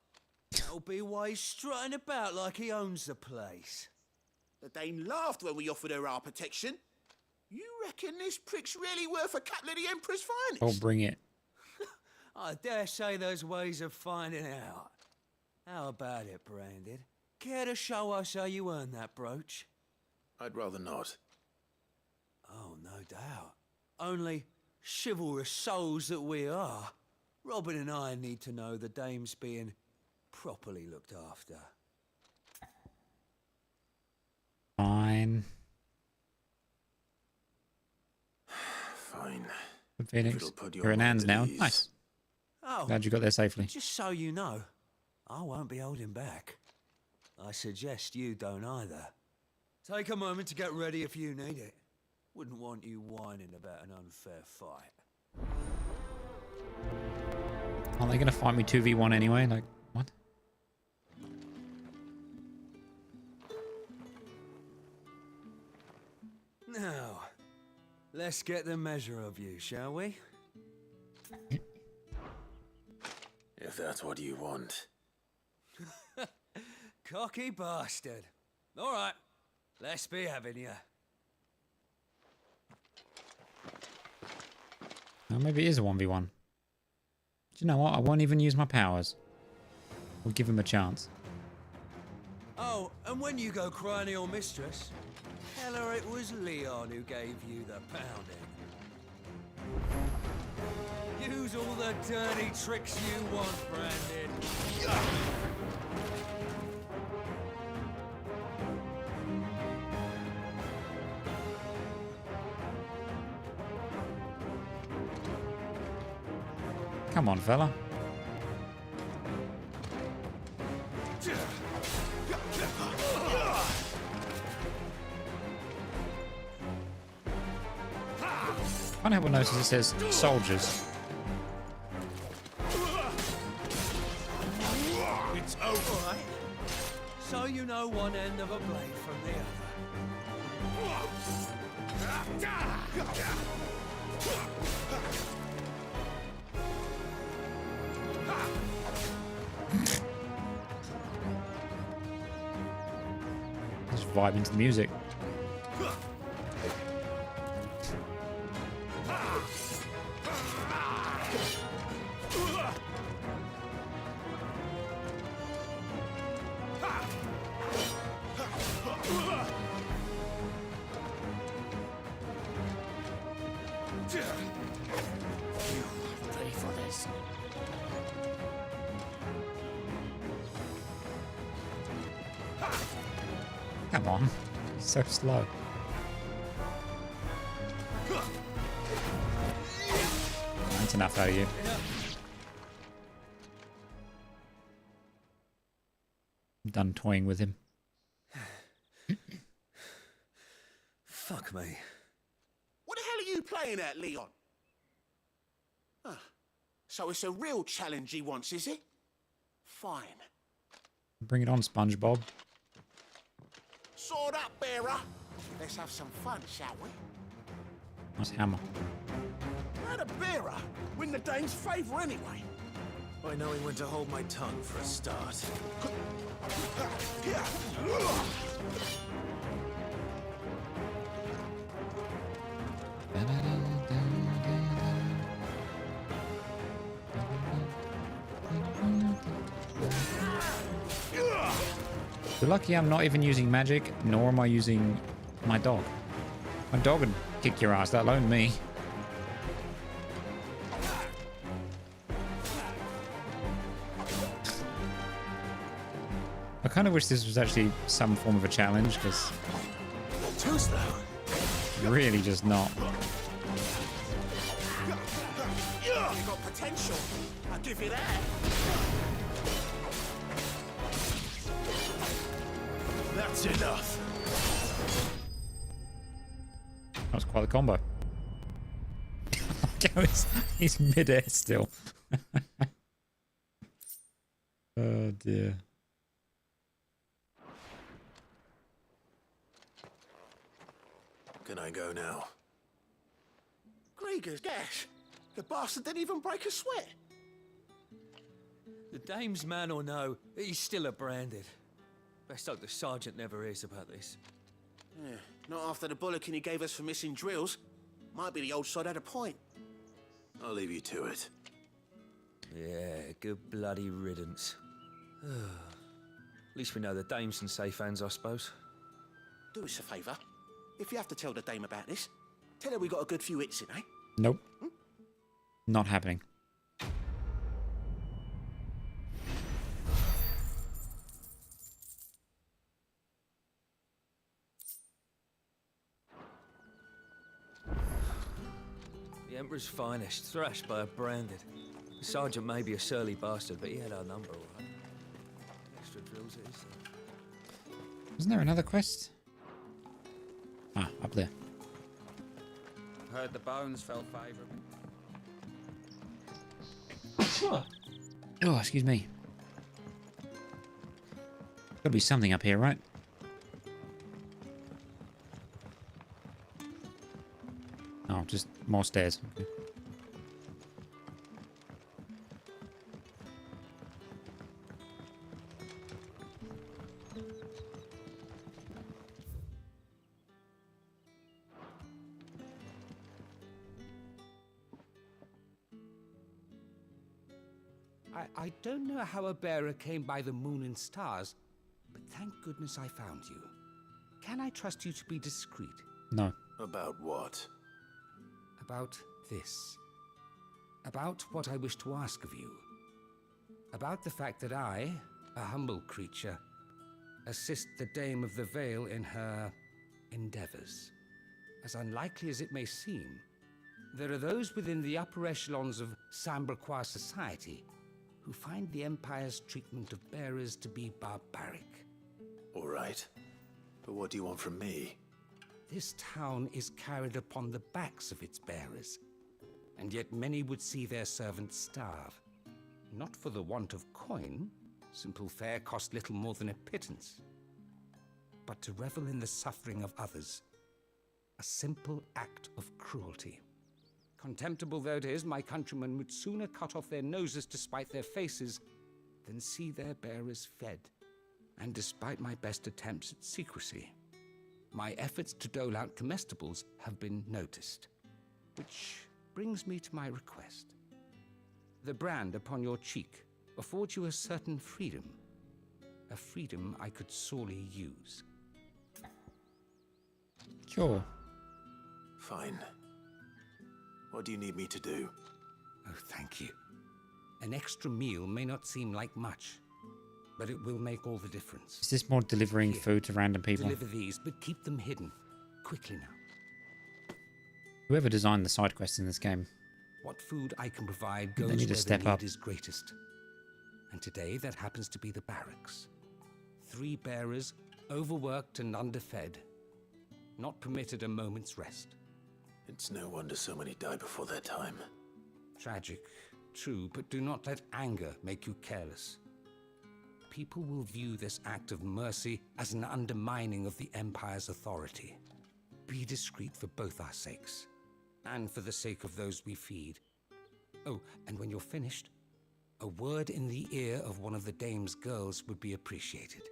That'll be why he's strutting about like he owns the place. The Dane laughed when we offered her our protection. You reckon this prick's really worth a couple of the Emperor's finest? Oh, bring it. I dare say there's ways of finding out. How about it, Branded? Care to show us how you earned that brooch? I'd rather not. Oh, no doubt. Only chivalrous souls that we are, Robin and I need to know the dame's being properly looked after. Fine. Fine. Good Phoenix. It'll put your You're in hands mind now. at ease. Nice. Oh, Glad you got there safely. just so you know, I won't be holding back. I suggest you don't either. Take a moment to get ready if you need it. Wouldn't want you whining about an unfair fight. Aren't they going to fight me 2v1 anyway? Like, what? Now, let's get the measure of you, shall we? If that's what you want. Cocky bastard. All right, let's be having you. Oh, maybe it is a 1v1. Do you know what? I won't even use my powers. We'll give him a chance. Oh, and when you go crying to your mistress, tell her it was Leon who gave you the pounding. Use all the dirty tricks you want, Brandon. Come on, fella. Can't help but notice it says soldiers. It's over. Right. So you know one end of a blade from the other. vibe into the music. Ready for this? Come on. He's so slow. That's enough out of you. I'm done toying with him. Fuck me. What the hell are you playing at, Leon? Ah, so it's a real challenge he wants, is it? Fine. Bring it on, SpongeBob. Sword up, bearer. Let's have some fun, shall we? Nice hammer. How'd a bearer win the Dane's favour anyway? By knowing when to hold my tongue for a start. You're lucky I'm not even using magic, nor am I using my dog. My dog would kick your ass, let alone me. I kind of wish this was actually some form of a challenge, because too slow. Really just not. You got potential. I'll give you that. That's enough. That was quite a combo. He's mid-air still. Oh dear. Can I go now? Gregor's gash. The bastard didn't even break a sweat. The dame's man or no, he's still a branded. Best hope the sergeant never hears about this. Yeah, not after the bollocking he gave us for missing drills. Might be the old sod had a point. I'll leave you to it. Yeah, good bloody riddance. At least we know the dame's in safe hands, I suppose. Do us a favour. If you have to tell the dame about this, tell her we got a good few hits in, eh? Nope. Not happening. The Emperor's finest, thrashed by a branded. The sergeant may be a surly bastard, but he had our number, all right. Extra drills it is, though. Isn't there another quest? Ah, up there. Heard the bones fell favourable. Oh, excuse me. Gotta be something up here, right? Oh, just more stairs. Okay. I don't know how a bearer came by the moon and stars, but thank goodness I found you. Can I trust you to be discreet? No. About what? About this. About what I wish to ask of you. About the fact that I, a humble creature, assist the Dame of the Vale in her endeavors. As unlikely as it may seem, there are those within the upper echelons of Samberquois society who find the Empire's treatment of bearers to be barbaric. All right. But what do you want from me? This town is carried upon the backs of its bearers, and yet many would see their servants starve. Not for the want of coin, simple fare cost little more than a pittance, but to revel in the suffering of others, a simple act of cruelty. Contemptible though it is, my countrymen would sooner cut off their noses to spite their faces than see their bearers fed. And despite my best attempts at secrecy, my efforts to dole out comestibles have been noticed. Which brings me to my request. The brand upon your cheek affords you a certain freedom. A freedom I could sorely use. Sure. Fine. What do you need me to do? Oh, thank you. An extra meal may not seem like much, but it will make all the difference. Is this more delivering Here, food to random people? Deliver these, but keep them hidden. Quickly now. Whoever designed the side quests in this game. What food I can provide They goes need to where the step need up. is greatest. And today that happens to be the barracks. 3 bearers, overworked and underfed, not permitted a moment's rest. It's no wonder so many die before their time. Tragic, true, but do not let anger make you careless. People will view this act of mercy as an undermining of the Empire's authority. Be discreet for both our sakes, and for the sake of those we feed. Oh, and when you're finished, a word in the ear of one of the dame's girls would be appreciated.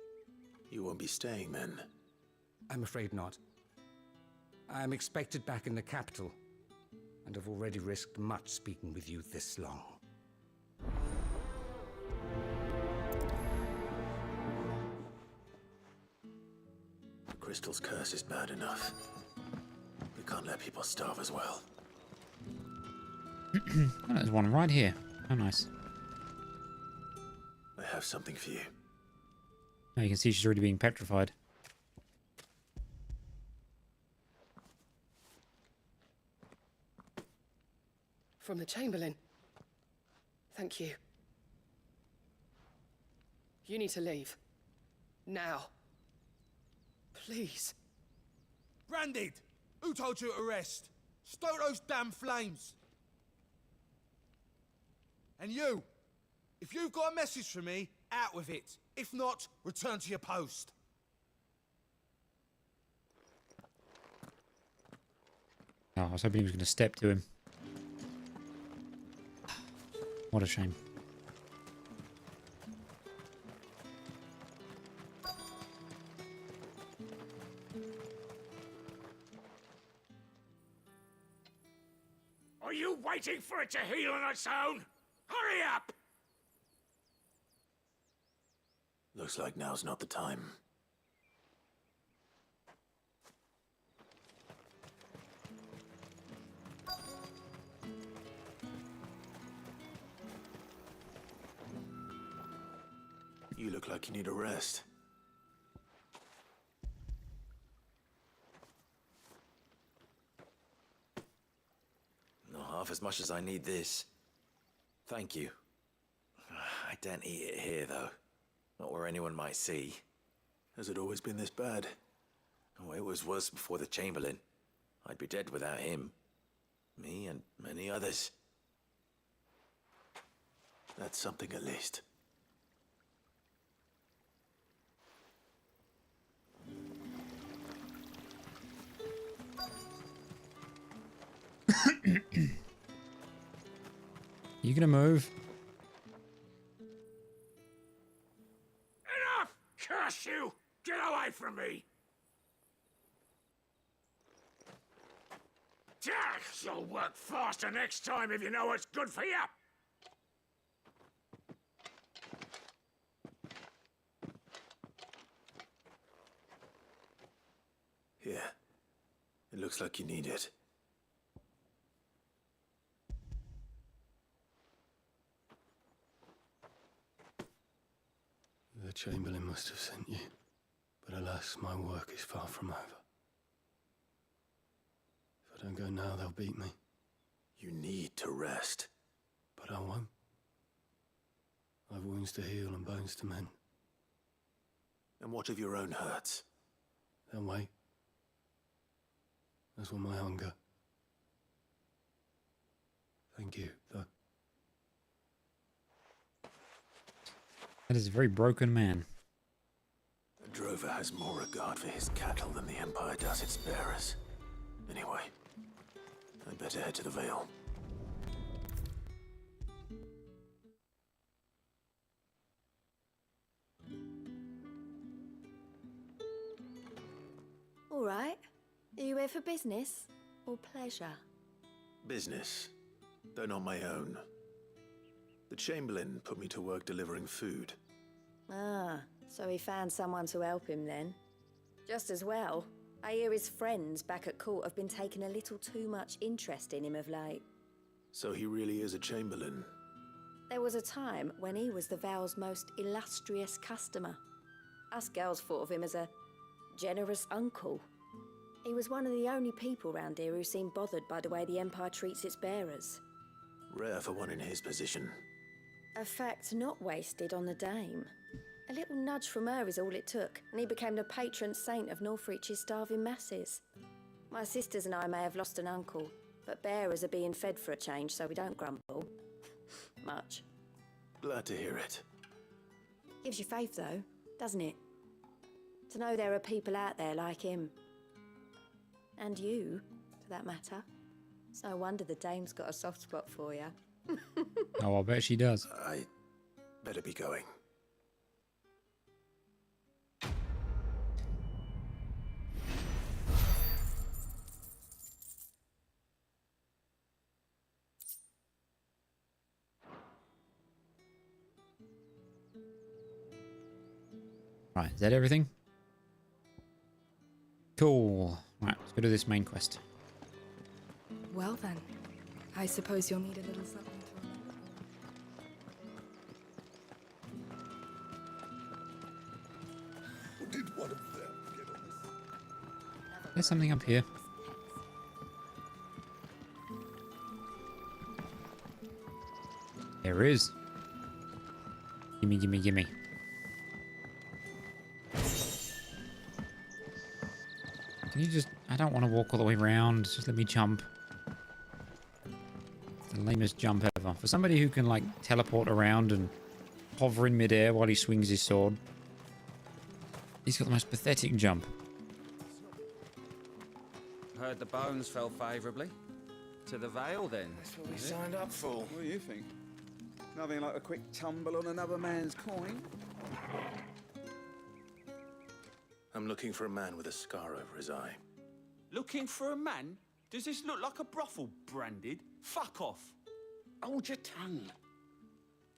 You won't be staying then? I'm afraid not. I'm expected back in the capital, and have already risked much speaking with you this long. The crystal's curse is bad enough. We can't let people starve as well. Oh, there's one right here. How nice. I have something for you. Now you can see she's already being petrified. From the Chamberlain. Thank you. You need to leave. Now. Please. Branded! Who told you to rest? Stoke those damn flames! And you! If you've got a message for me, out with it. If not, return to your post. Oh, I was hoping he was going to step to him. What a shame. Are you waiting for it to heal on its own? Hurry up! Looks like now's not the time. You look like you need a rest. Not half as much as I need this. Thank you. I don't eat it here, though. Not where anyone might see. Has it always been this bad? Oh, it was worse before the Chamberlain. I'd be dead without him. Me and many others. That's something at least. You gonna move? Enough! Curse you! Get away from me! You'll work faster next time if you know what's good for you! Here. It looks like you need it. The Chamberlain must have sent you, but alas, my work is far from over. If I don't go now, they'll beat me. You need to rest. But I won't. I've wounds to heal and bones to mend. And what of your own hurts? They'll wait. As will my hunger. Thank you, though. That is a very broken man. A drover has more regard for his cattle than the Empire does its bearers. Anyway, I'd better head to the Vale. All right. here for business or pleasure? Business, though not my own. The Chamberlain put me to work delivering food. Ah, so he found someone to help him then. Just as well. I hear his friends back at court have been taking a little too much interest in him of late. So he really is a Chamberlain. There was a time when he was the Vale's most illustrious customer. Us girls thought of him as a generous uncle. He was one of the only people round here who seemed bothered by the way the Empire treats its bearers. Rare for one in his position. A fact not wasted on the dame. A little nudge from her is all it took, and he became the patron saint of Northreach's starving masses. My sisters and I may have lost an uncle, but bearers are being fed for a change, so we don't grumble. Much. Glad to hear it. Gives you faith, though, doesn't it? To know there are people out there like him. And you, for that matter. It's no wonder the dame's got a soft spot for you. Oh, I bet she does. I better be going. Right, is that everything? Cool. Right, let's go to this main quest. Well then, I suppose you'll need a little something to remember. Did one of them get on this? There's something up here. There is. Gimme, gimme, gimme. Can you just... I don't want to walk all the way around. Just let me jump. It's the lamest jump ever. For somebody who can, like, teleport around and hover in midair while he swings his sword. He's got the most pathetic jump. Heard the bones fell favourably. To the Vale, then. That's what we signed up for. What do you think? Nothing like a quick tumble on another man's coin. I'm looking for a man with a scar over his eye. Looking for a man? Does this look like a brothel branded? Fuck off. Hold your tongue.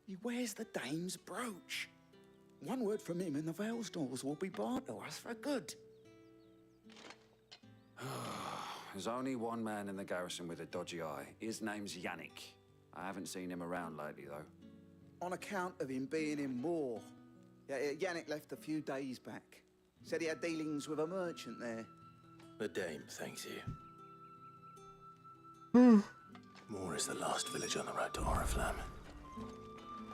He wears the dame's brooch. One word from him and the Vale's doors will be barred to us for good. There's only one man in the garrison with a dodgy eye. His name's Yannick. I haven't seen him around lately, though. On account of him being in war. Yeah, Yannick left a few days back. Said he had dealings with a merchant there. The dame thanks you. Moor is the last village on the road to Oriflamme.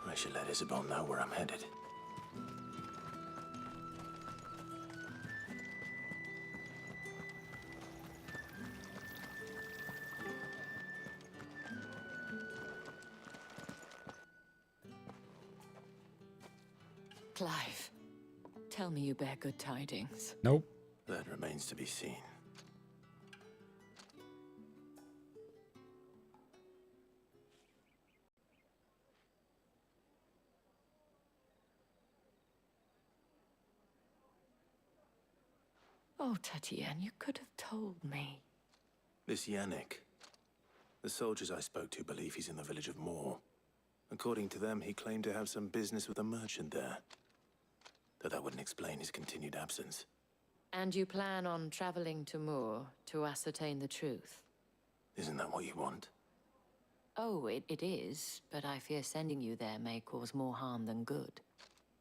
I should let Isabel know where I'm headed. Clive, tell me you bear good tidings. Nope. That remains to be seen. Oh, Tatienne, you could have told me. This Yannick. The soldiers I spoke to believe he's in the village of Moor. According to them, he claimed to have some business with a merchant there. Though that wouldn't explain his continued absence. And you plan on traveling to Moor to ascertain the truth? Isn't that what you want? Oh, it is, but I fear sending you there may cause more harm than good.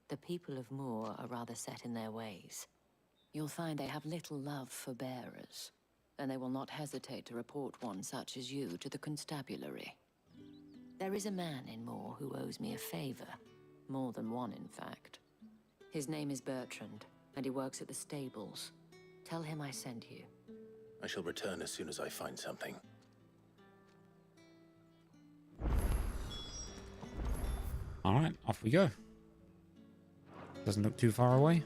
The people of Moor are rather set in their ways. You'll find they have little love for bearers, and they will not hesitate to report one such as you to the constabulary. There is a man in Moor who owes me a favor. More than one, in fact. His name is Bertrand, and he works at the stables. Tell him I sent you. I shall return as soon as I find something. Alright, off we go. Doesn't look too far away.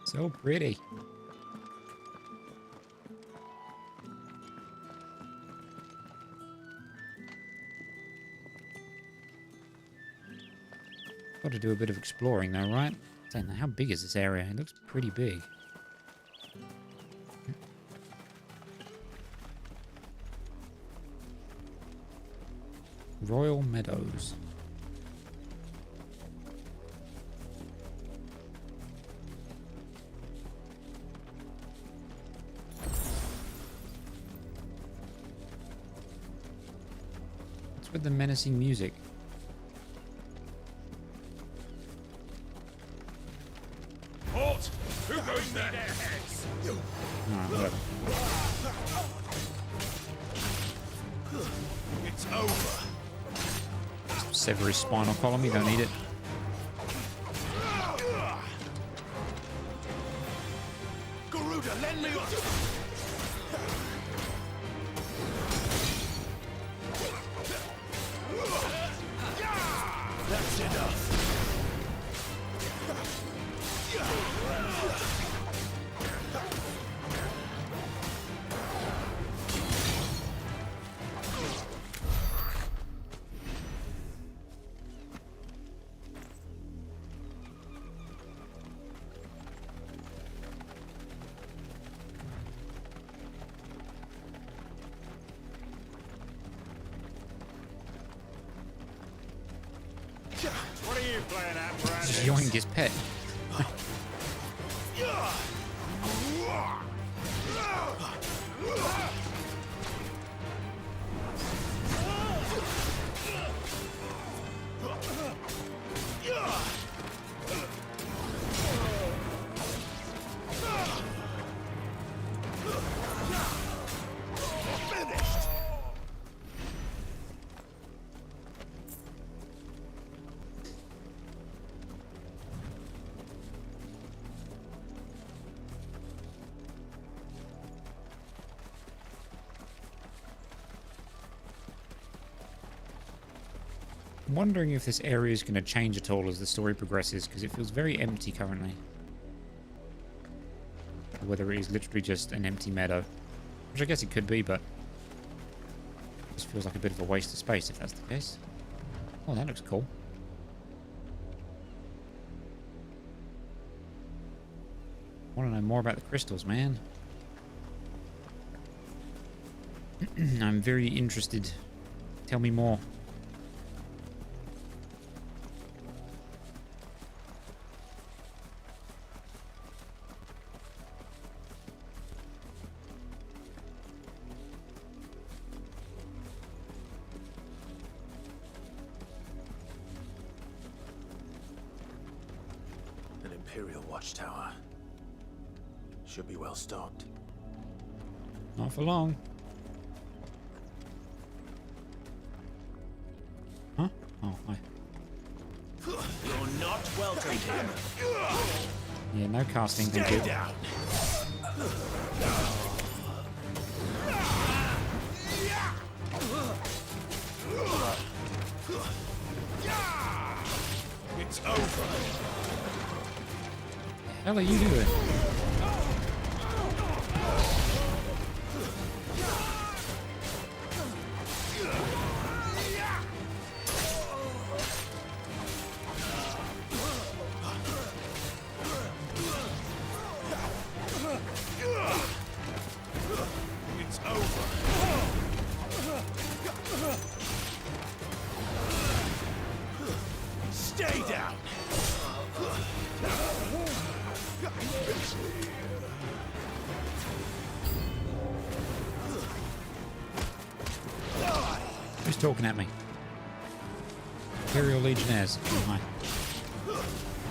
So pretty. Got to do a bit of exploring though, right? Saying, how big is this area? It looks pretty big. Royal Meadows. What's with the menacing music? Halt! Who goes there? Their heads. Alright, whatever. It's over. Sever his spinal column, you don't need it. Garuda, lend me. That's enough. What are you playing at, Brad? Just yoink his pet. Finished. I'm wondering if this area is going to change at all as the story progresses, because it feels very empty currently. Or whether it is literally just an empty meadow. Which I guess it could be, but this feels like a bit of a waste of space if that's the case. Oh, that looks cool. I want to know more about the crystals, man. I'm very interested. Tell me more. An Imperial watchtower. Should be well stocked. Not for long. Huh? Oh, hi. You're not welcome here. Yeah, no casting, thank you. Stay down. It's over. What the hell are you doing? It's over. Stay down. Who's talking at me? Imperial Legionnaires. Oh, hi.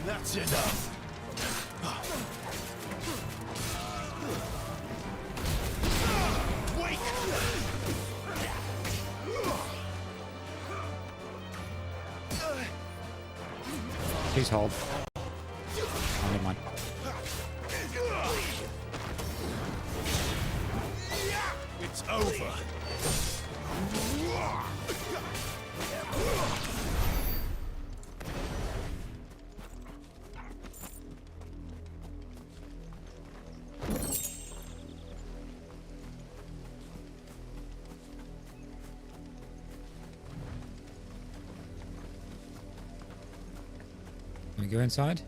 That's enough. Wait. Please hold. Oh, never mind. It's over. Can we go inside?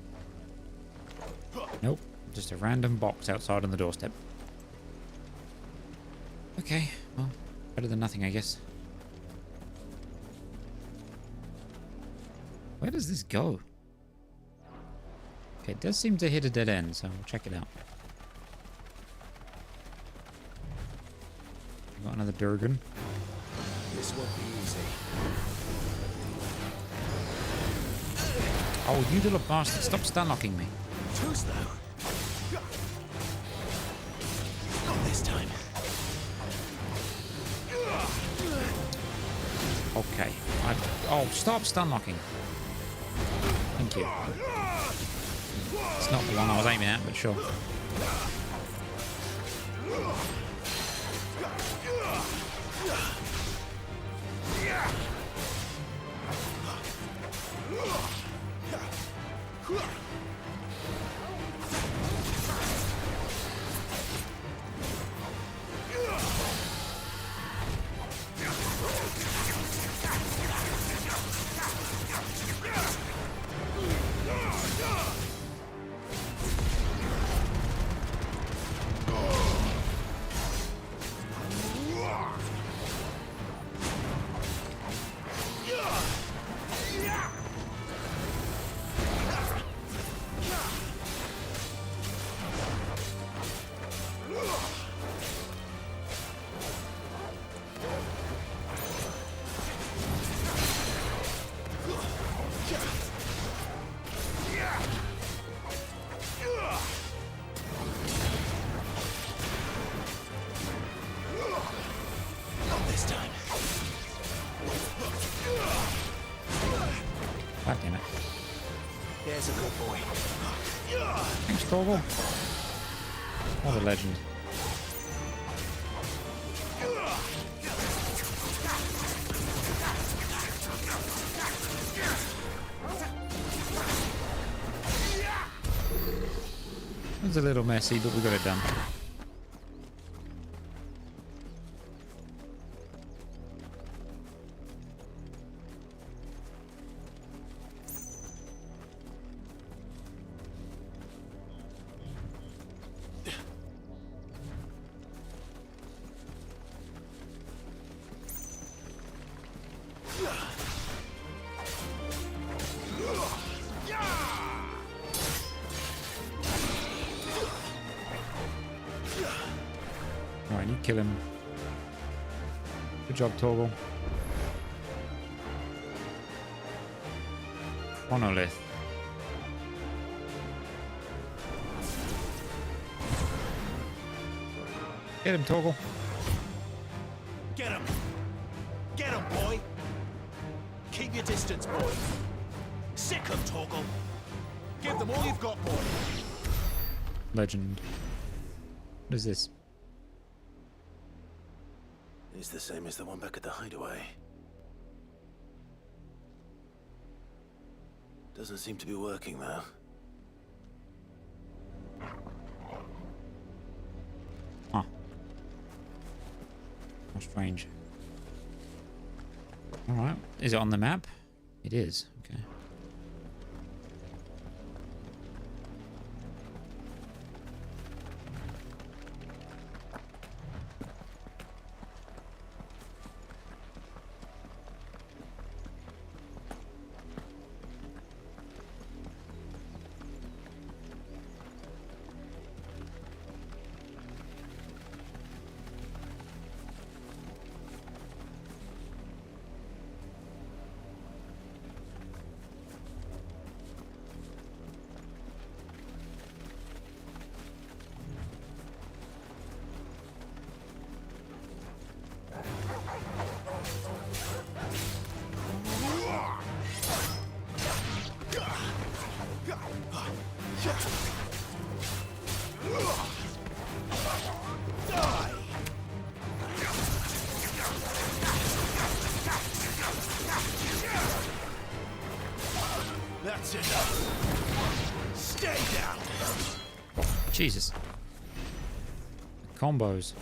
Nope. Just a random box outside on the doorstep. Okay, well, better than nothing, I guess. Where does this go? Okay, it does seem to hit a dead end, so we'll check it out. Got another Durgan. This won't be easy. Oh, you little bastard. Stop stunlocking me. Too slow. Not this time. Okay. Oh, stop stunlocking. Thank you. It's not the one I was aiming at, but sure. God damn it. There's a good boy. Thanks, Torgal. What a legend. It was a little messy, but we got it done. Alright, you kill him. Good job, Torgal. Chronolith. Get him, Torgal. Get him! Get him, boy! Keep your distance, boy. Sick 'em, Torgal. Give them all you've got, boy. Legend. What is this? It's the same as the one back at the hideaway. Doesn't seem to be working, though. Huh. How strange. Alright. Is it on the map? It is. Okay. That's enough. Stay down. Jesus. Combos.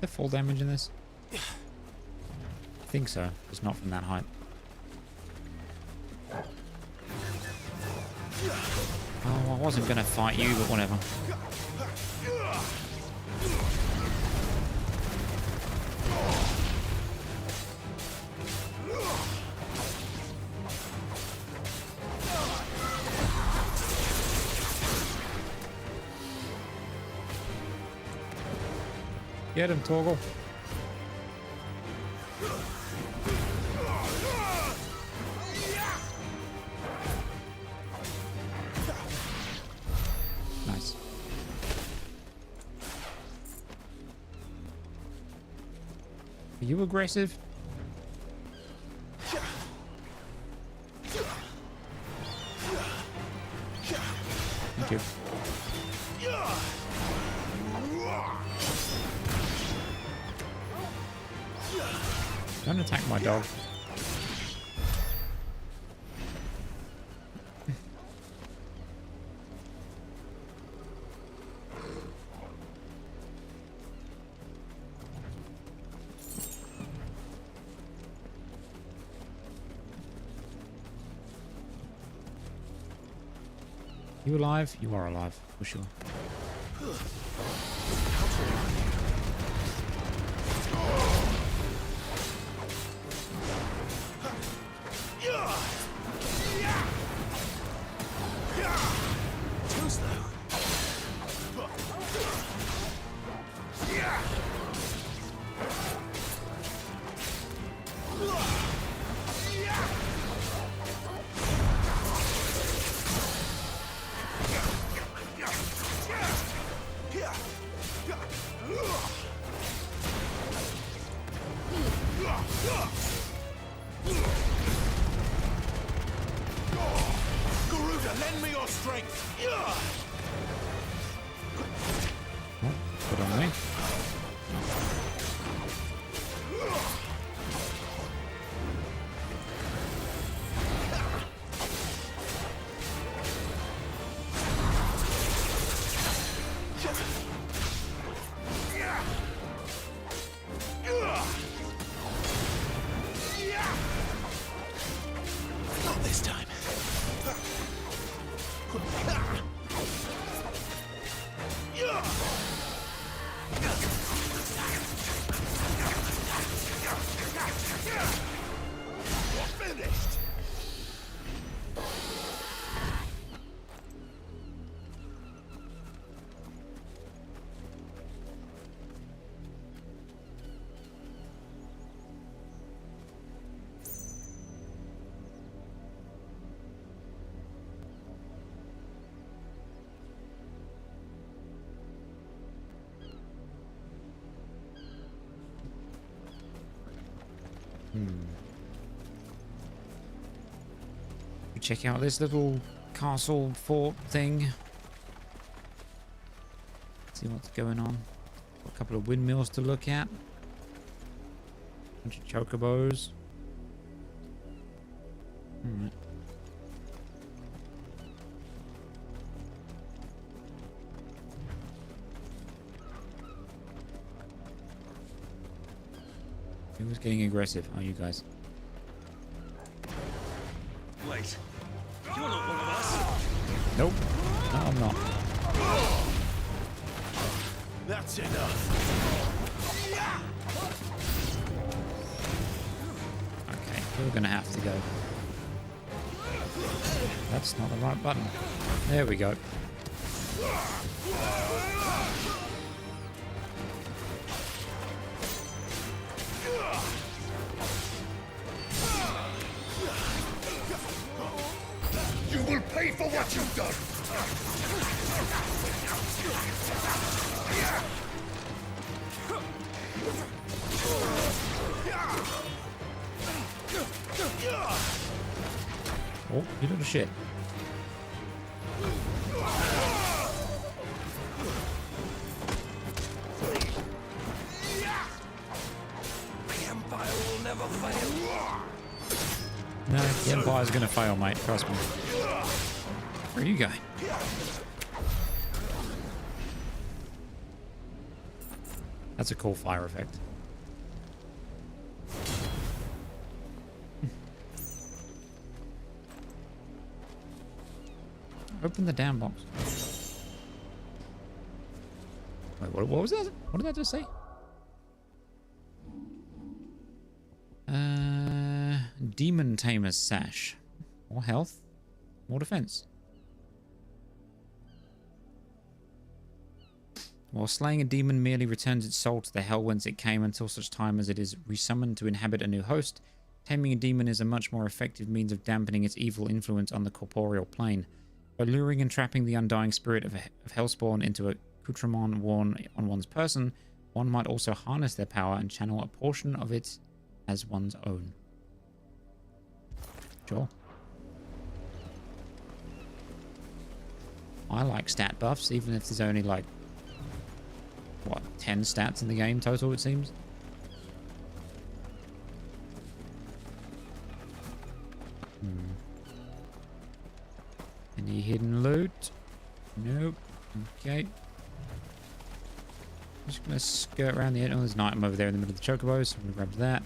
there fall damage in this? I think so. It's not from that height. Oh, I wasn't going to fight you, but whatever. Get him, Torgal. Nice. Are you aggressive? Thank you. Don't attack my dog. You alive? You are alive, for sure. Lend me your strength. Good on me. Not this time. Finished. Check out this little castle fort thing. See what's going on. Got a couple of windmills to look at. Bunch of chocobos. Alright. Who's getting aggressive? Oh, you guys. Wait. You're not one of us. Nope. No, I'm not. That's enough. Okay, we're gonna have to go. That's not the right button. There we go. You will pay for what you've done. Oh, you little shit. The Empire will never fail. No, the Empire's gonna fail, mate. Trust me. Where are you going? That's a cool fire effect. Open the damn box. Wait, what was that? What did I just say? Demon Tamer's Sash. More health, more defense. While slaying a demon merely returns its soul to the hell whence it came until such time as it is resummoned to inhabit a new host. Taming a demon is a much more effective means of dampening its evil influence on the corporeal plane. By luring and trapping the undying spirit of Hellspawn into a accoutrement worn on one's person, one might also harness their power and channel a portion of it as one's own. Sure. I like stat buffs, even if there's only like, what, 10 stats in the game total, it seems? Any hidden loot? Nope. Okay. Just gonna skirt around the end. Oh, there's an item over there in the middle of the chocobos, so I'm gonna grab that.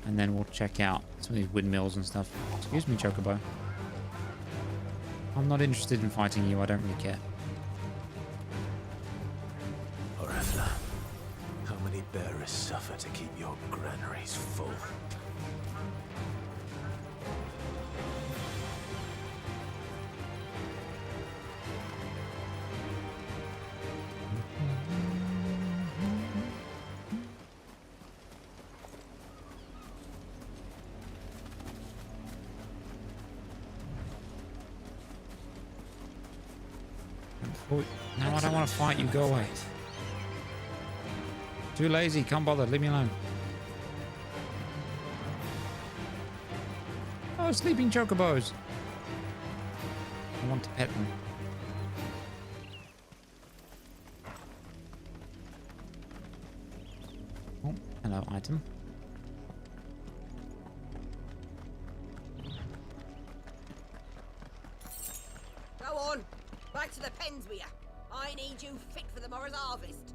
And then we'll check out some of these windmills and stuff. Excuse me, chocobo. I'm not interested in fighting you, I don't really care. Orethla, how many bearers suffer to keep your granaries full? No, I don't want to fight you. Go away. Too lazy. Can't bother. Leave me alone. Oh, sleeping chocobos. I want to pet them. Oh, hello, item. Go on. Back to the pens with you. I need you fit for the morrow's harvest.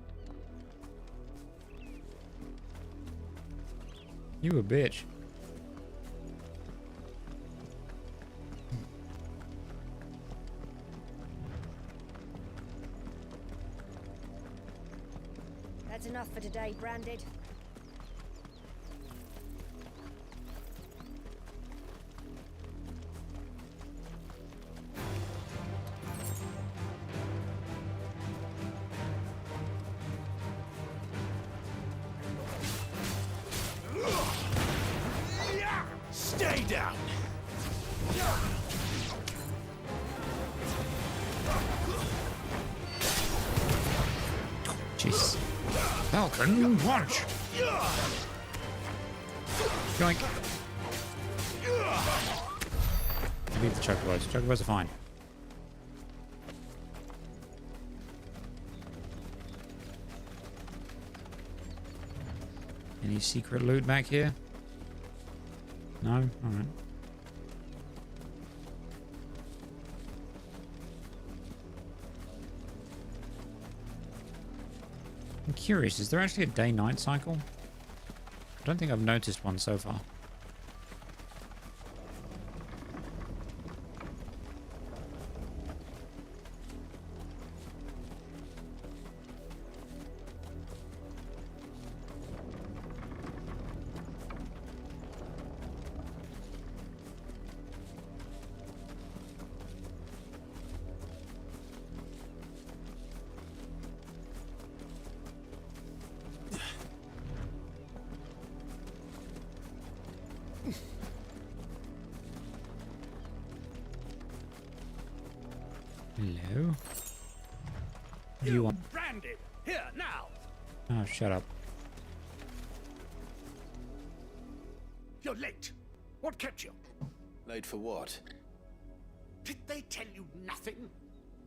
You a bitch. That's enough for today, Branded. Stay down! Jeez. Falcon punch! Yoink. Leave the chocobos. Chocobos are fine. Any secret loot back here? No? Alright. I'm curious, is there actually a day-night cycle? I don't think I've noticed one so far. Hello? What do you want? Branded! Here, now! Oh, shut up. You're late. What kept you? Late for what? Did they tell you nothing?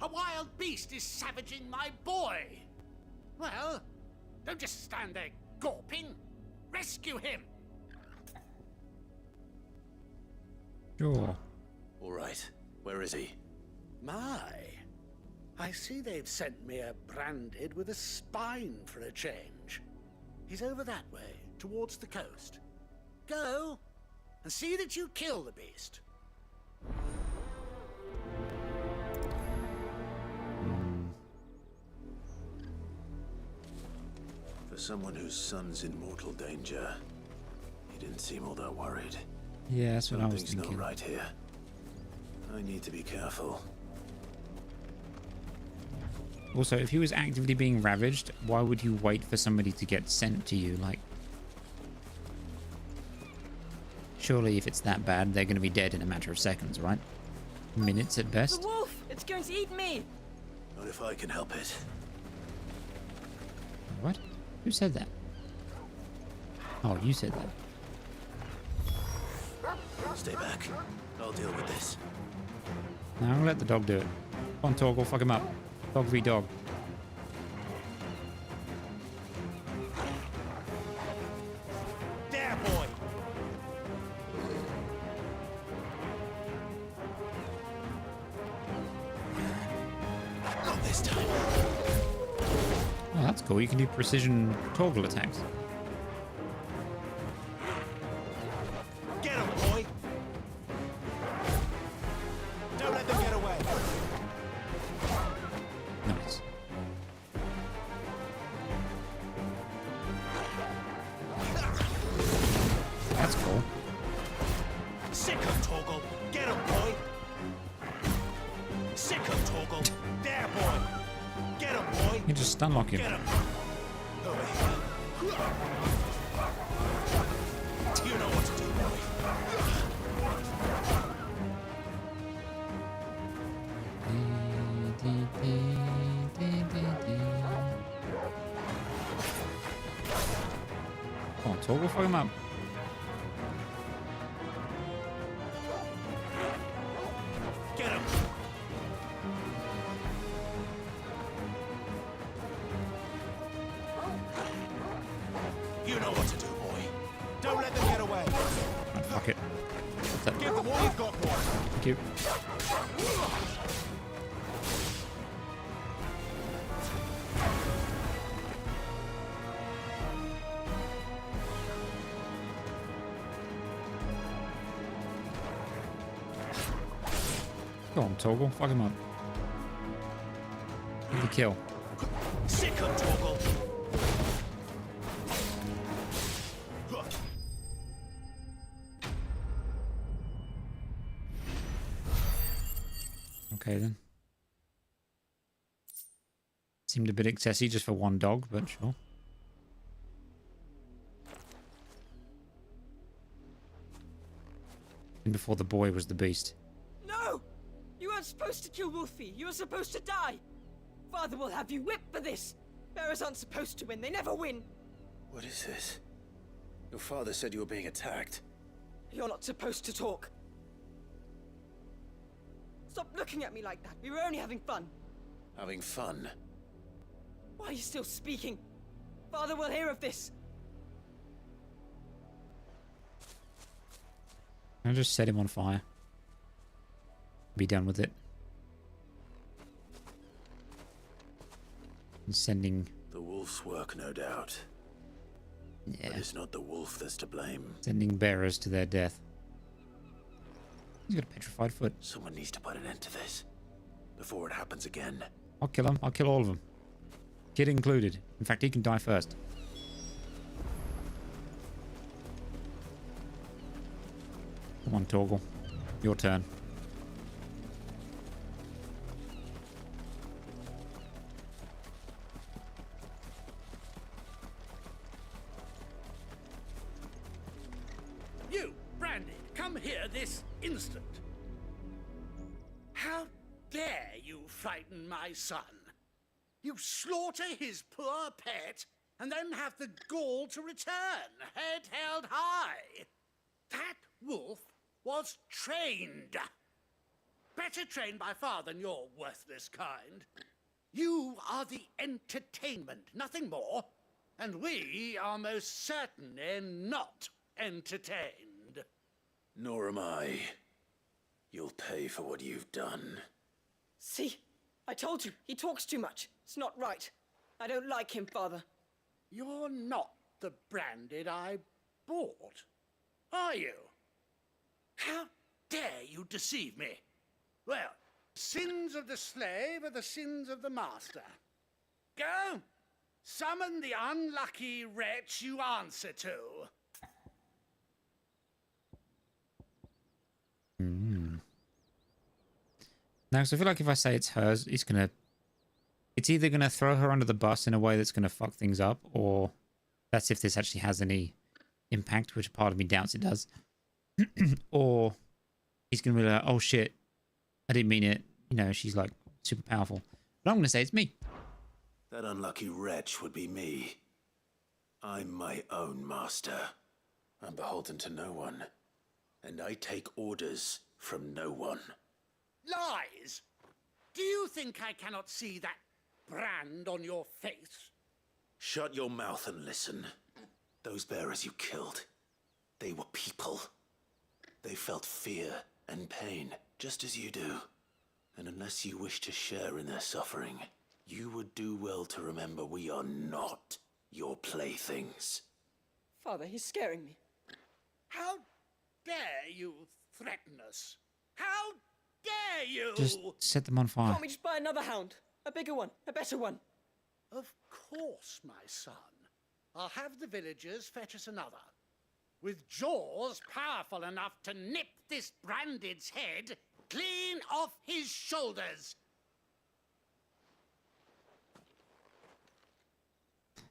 A wild beast is savaging my boy. Well, don't just stand there gawping. Rescue him. Sure. All right. Where is he? My. I see they've sent me a branded with a spine for a change. He's over that way, towards the coast. Go, and see that you kill the beast. For someone whose son's in mortal danger, he didn't seem all that worried. Yeah, that's what I was Something's thinking. not right here. I need to be careful. Also, if he was actively being ravaged, why would you wait for somebody to get sent to you? Like, surely if it's that bad, they're going to be dead in a matter of seconds, right? Minutes at best. The wolf! It's going to eat me! Not if I can help it. What? Who said that? Oh, you said that. Stay back. I'll deal with this. No, I'm gonna let the dog do it. Come on, Torgal, fuck him up. Dog v dog. There, boy! Not this time. Oh, that's cool. You can do precision Torgal attacks. Get him, boy! Don't let them get away! Nice. That's cool. Sick him, Torgal! Get him, boy! Sick him, Torgal! There, boy! Get him, boy! You just stun lock him. Get him! Over here. You know what to do, boy. Come on, Torgal, fuck him up. Get him! You know what to do, boy. Don't let them get away. Oh, fuck it. Give them all you've got, boy. Thank you. Go on, Torgal. Fuck him up. Get the kill. Sick him, Torgal. Okay, then. Seemed a bit excessive just for one dog, but sure. And before the boy was the beast. No! You weren't supposed to kill Wolfie. You were supposed to die. Father will have you whipped for this. Bearers aren't supposed to win. They never win. What is this? Your father said you were being attacked. You're not supposed to talk. Stop looking at me like that. We were only having fun. Having fun? Why are you still speaking? Father will hear of this. I'll just set him on fire. Be done with it. And sending... The wolf's work, no doubt. Yeah. But it's not the wolf that's to blame. Sending bearers to their death. He's got a petrified foot. Someone needs to put an end to this. Before it happens again. I'll kill him. I'll kill all of them. Kid included. In fact, he can die first. Come on, Torgal. Your turn. You, Brandy, come here this instant. How dare you frighten my son? You slaughter his poor pet and then have the gall to return, head held high. That wolf was trained. Better trained by far than your worthless kind. You are the entertainment, nothing more. And we are most certainly not entertained. Nor am I. You'll pay for what you've done. See? I told you, he talks too much. It's not right. I don't like him, Father. You're not the branded I bought, are you? How dare you deceive me? Well, sins of the slave are the sins of the master. Go, summon the unlucky wretch you answer to. Now, 'cause I feel like if I say it's hers, it's either gonna throw her under the bus in a way that's gonna fuck things up, or that's if this actually has any impact, which part of me doubts it does. Or he's gonna be like, oh shit, I didn't mean it. You know, she's like super powerful. But I'm gonna say it's me. That unlucky wretch would be me. I'm my own master. I'm beholden to no one. And I take orders from no one. Lies! Do you think I cannot see that brand on your face? Shut your mouth and listen. Those bearers you killed, they were people. They felt fear and pain, just as you do. And unless you wish to share in their suffering, you would do well to remember we are not your playthings. Father, he's scaring me. How dare you threaten us? How dare you? Just set them on fire. Can't we just buy another hound? A bigger one, a better one. Of course, my son. I'll have the villagers fetch us another. With jaws powerful enough to nip this branded's head clean off his shoulders.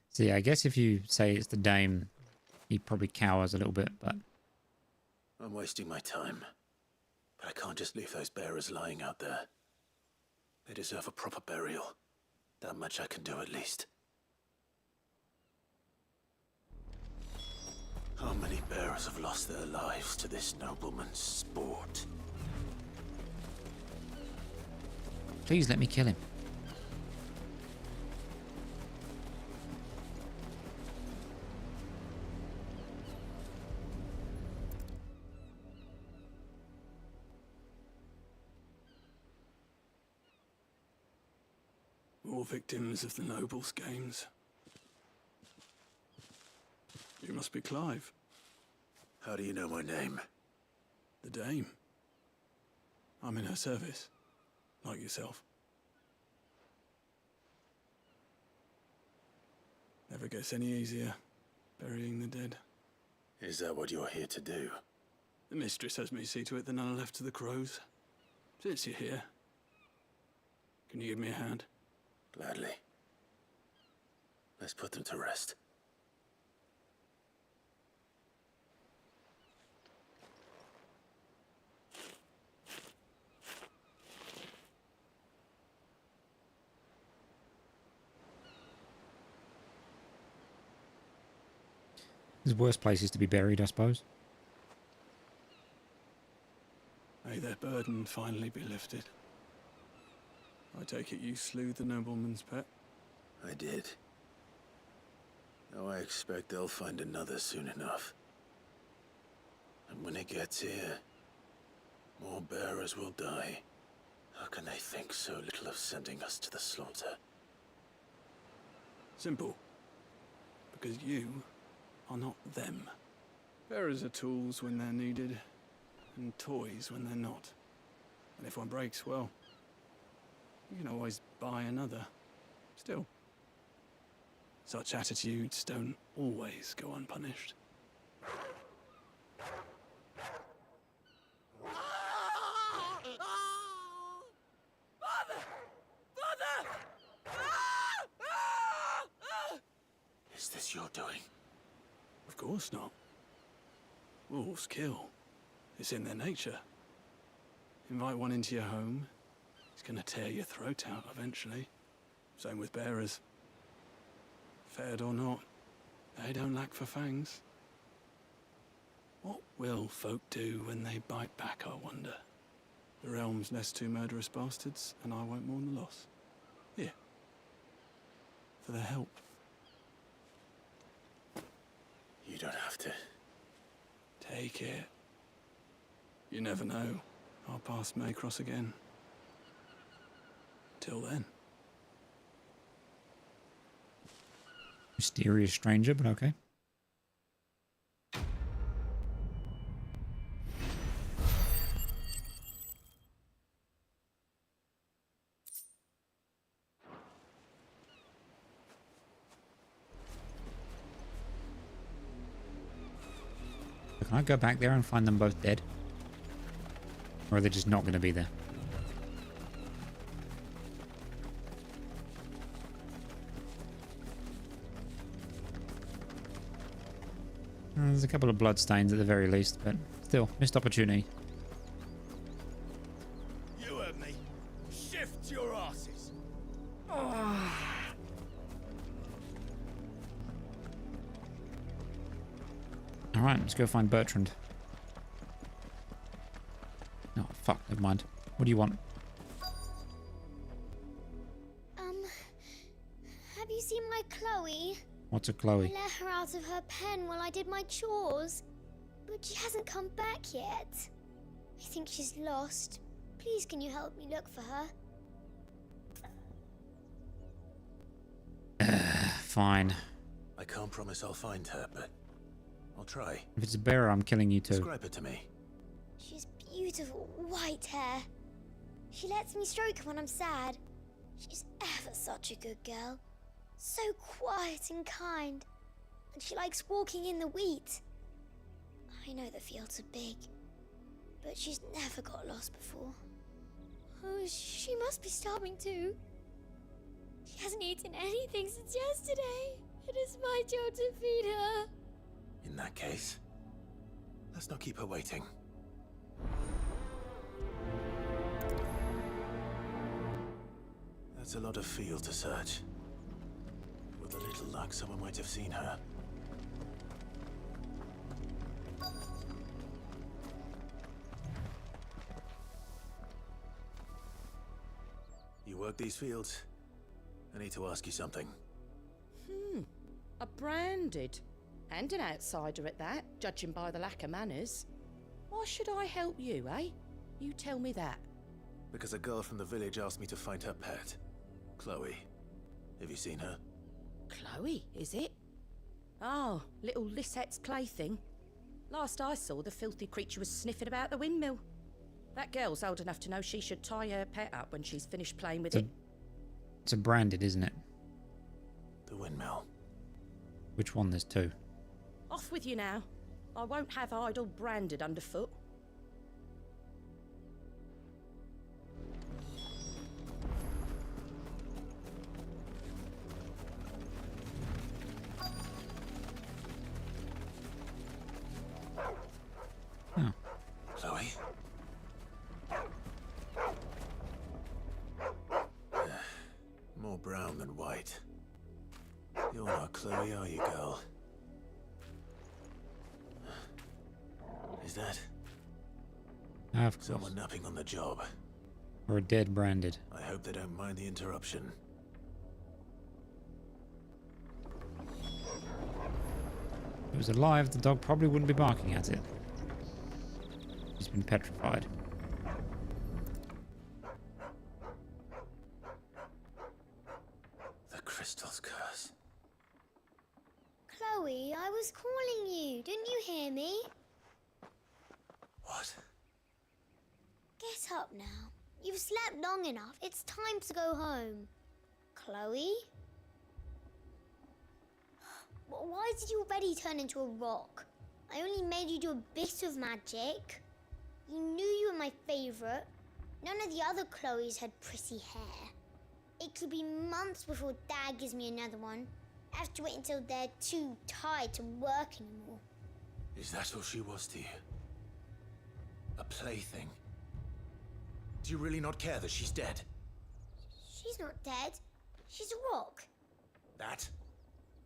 See, I guess if you say it's the dame, he probably cowers a little bit, but... I'm wasting my time. But I can't just leave those bearers lying out there. They deserve a proper burial. That much I can do at least. How many bearers have lost their lives to this nobleman's sport? Please let me kill him. More victims of the nobles' games. You must be Clive. How do you know my name? The Dame. I'm in her service, like yourself. Never gets any easier, burying the dead. Is that what you're here to do? The mistress has me see to it that none are left to the crows. Since you're here, can you give me a hand? Gladly. Let's put them to rest. There's worse places to be buried, I suppose. May their burden finally be lifted. I take it you slew the nobleman's pet? I did. Now I expect they'll find another soon enough. And when it gets here, more bearers will die. How can they think so little of sending us to the slaughter? Simple. Because you are not them. Bearers are tools when they're needed, and toys when they're not. And if one breaks, well, you can always buy another. Still, such attitudes don't always go unpunished. Is this your doing? Of course not. Wolves kill. It's in their nature. Invite one into your home, he's gonna tear your throat out eventually. Same with bearers. Fed or not, they don't lack for fangs. What will folk do when they bite back, I wonder? The realm's less two murderous bastards, and I won't mourn the loss. Here. For their help. You don't have to. Take it. You never know. Our paths may cross again. Till then. Mysterious stranger, but okay. Can I go back there and find them both dead? Or are they just not going to be there? There's a couple of bloodstains at the very least, but still, missed opportunity. You heard me. Shift your asses. Alright, let's go find Bertrand. Oh, fuck, never mind. What do you want? Have you seen my Chloe? What's a Chloe? I let her out of her pen while I did my chores, but she hasn't come back yet. I think she's lost. Please, can you help me look for her? Fine. I can't promise I'll find her, but I'll try. If it's a bearer, I'm killing you too. Describe her to me. She's beautiful white hair. She lets me stroke her when I'm sad. She's ever such a good girl. So quiet and kind. And she likes walking in the wheat. I know the fields are big, but she's never got lost before. Oh, she must be starving too. She hasn't eaten anything since yesterday. It is my job to feed her. In that case, let's not keep her waiting. That's a lot of field to search. With a little luck, someone might have seen her. You work these fields? I need to ask you something. A branded. And an outsider at that, judging by the lack of manners. Why should I help you, eh? You tell me that. Because a girl from the village asked me to find her pet, Chloe. Have you seen her? Chloe, is it? Oh, little Lisette's plaything. Last I saw, the filthy creature was sniffing about the windmill. That girl's old enough to know she should tie her pet up when she's finished playing with it. It's a branded, isn't it? The windmill. Which one? There's two. Off with you now. I won't have idle branded underfoot. Chloe? More brown than white. You're not Chloe, are you, girl? Is that Of course. someone napping on the job? Or a dead branded. I hope they don't mind the interruption. If it was alive, the dog probably wouldn't be barking at it. He's been petrified. The crystal's curse. Chloe, I was calling you. Didn't you hear me? What? Get up now. You've slept long enough. It's time to go home. Chloe? Why did you already turn into a rock? I only made you do a bit of magic. You knew you were my favorite. None of the other Chloes had pretty hair. It could be months before Dad gives me another one. I have to wait until they're too tired to work anymore. Is that all she was to you? A plaything? Do you really not care that she's dead? She's not dead. She's a rock. That?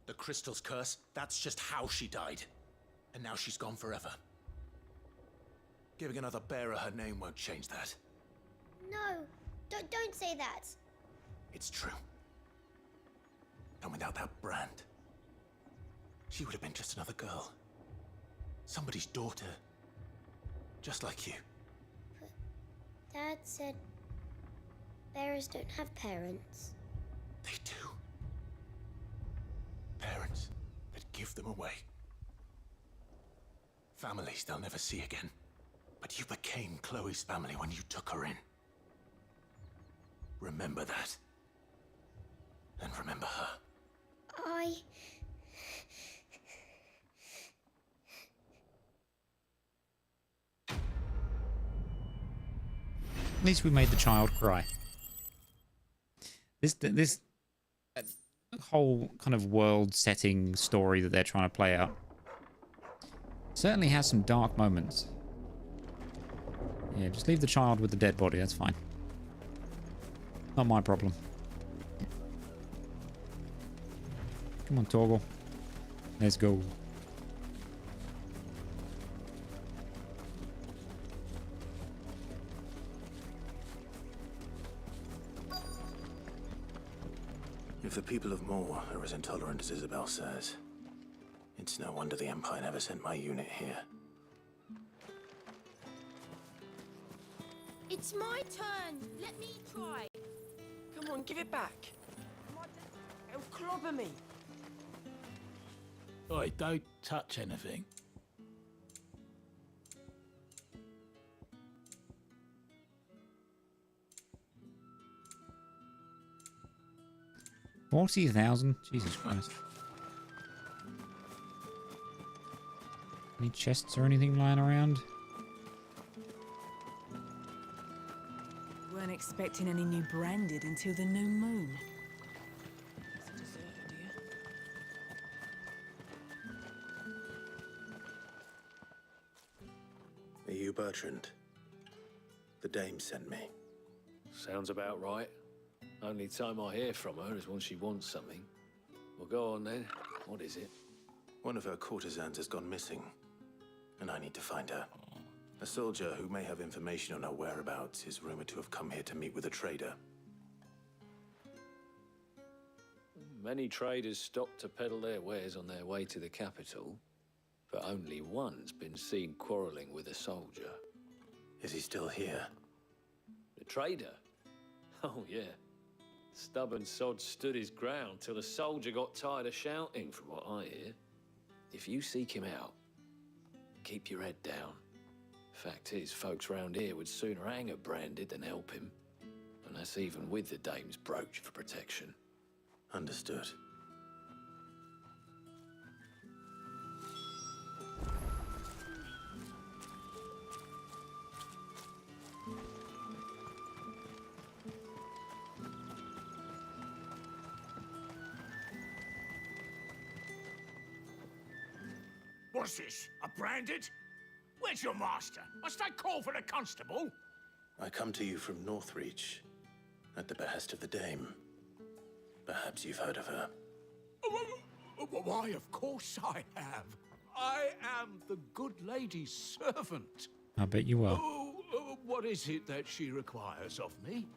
The crystal's curse? That's just how she died. And now she's gone forever. Giving another bearer her name won't change that. No, don't say that. It's true. And without that brand, she would have been just another girl. Somebody's daughter. Just like you. Dad said Bearers don't have parents. They do. Parents that give them away. Families they'll never see again. But you became Chloe's family when you took her in. Remember that. And remember her. At least we made the child cry. This whole kind of world setting story that they're trying to play out certainly has some dark moments. Yeah, just leave the child with the dead body, that's fine. Not my problem. Come on, Torgal. Let's go. If the people of Moor are as intolerant as Isabel says, it's no wonder the Empire never sent my unit here. It's my turn. Let me try. Come on, give it back. It'll clobber me. Oi, don't touch anything. $40,000? Jesus Christ. Any chests or anything lying around? Weren't expecting any new branded until the new moon. Are you Bertrand? The dame sent me. Sounds about right. Only time I hear from her is when she wants something. Well, go on then. What is it? One of her courtesans has gone missing, and I need to find her. A soldier who may have information on her whereabouts is rumored to have come here to meet with a trader. Many traders stop to peddle their wares on their way to the capital, but only one's been seen quarreling with a soldier. Is he still here? The trader? Oh, yeah. Stubborn sod stood his ground till the soldier got tired of shouting, from what I hear. If you seek him out, keep your head down. Fact is, folks round here would sooner hang a branded than help him. And that's even with the dame's brooch for protection. Understood. What's this? A branded? Where's your master? Must I call for the constable? I come to you from Northreach, at the behest of the dame. Perhaps you've heard of her. Why, of course I have. I am the good lady's servant. I bet you will. What is it that she requires of me?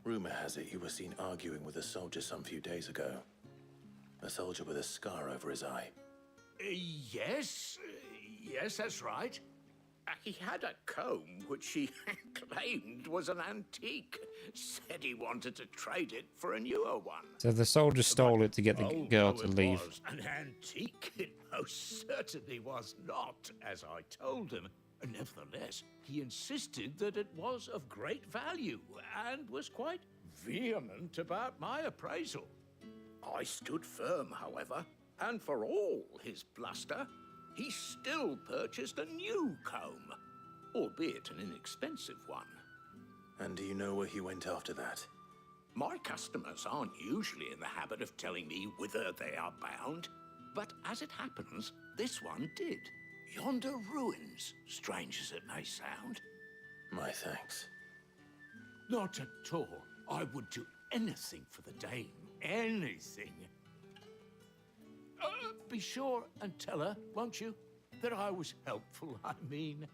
Rumor has it you were seen arguing with a soldier some few days ago. A soldier with a scar over his eye. Yes, that's right. He had a comb which he claimed was an antique. Said he wanted to trade it for a newer one. So the soldier stole it to get the girl to It leave. was an antique. It most certainly was not, as I told him. Nevertheless, he insisted that it was of great value and was quite vehement about my appraisal. I stood firm, however, and for all his bluster, he still purchased a new comb, albeit an inexpensive one. And do you know where he went after that? My customers aren't usually in the habit of telling me whither they are bound, but as it happens, this one did. Yonder ruins, strange as it may sound. My thanks. Not at all. I would do anything for the dame. Anything. Be sure and tell her, won't you, that I was helpful. I mean,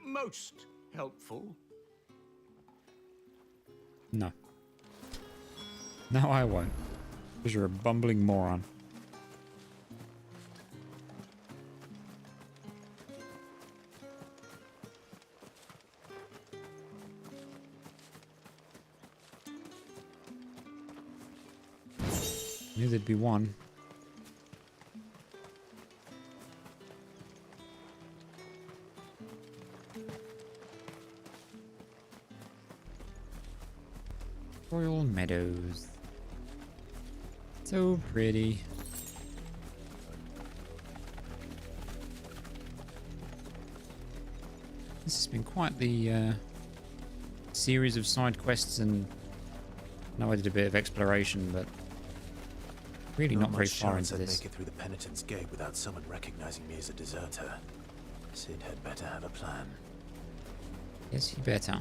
most helpful. No. No, I won't. Because you're a bumbling moron. Knew there'd be one. Royal Meadows. So pretty. This has been quite the series of side quests, and I know I did a bit of exploration, but really not very far into I'd this. make it through the Penitent's Gate without someone recognizing me as a deserter. Sid had better have a plan. Yes, you better.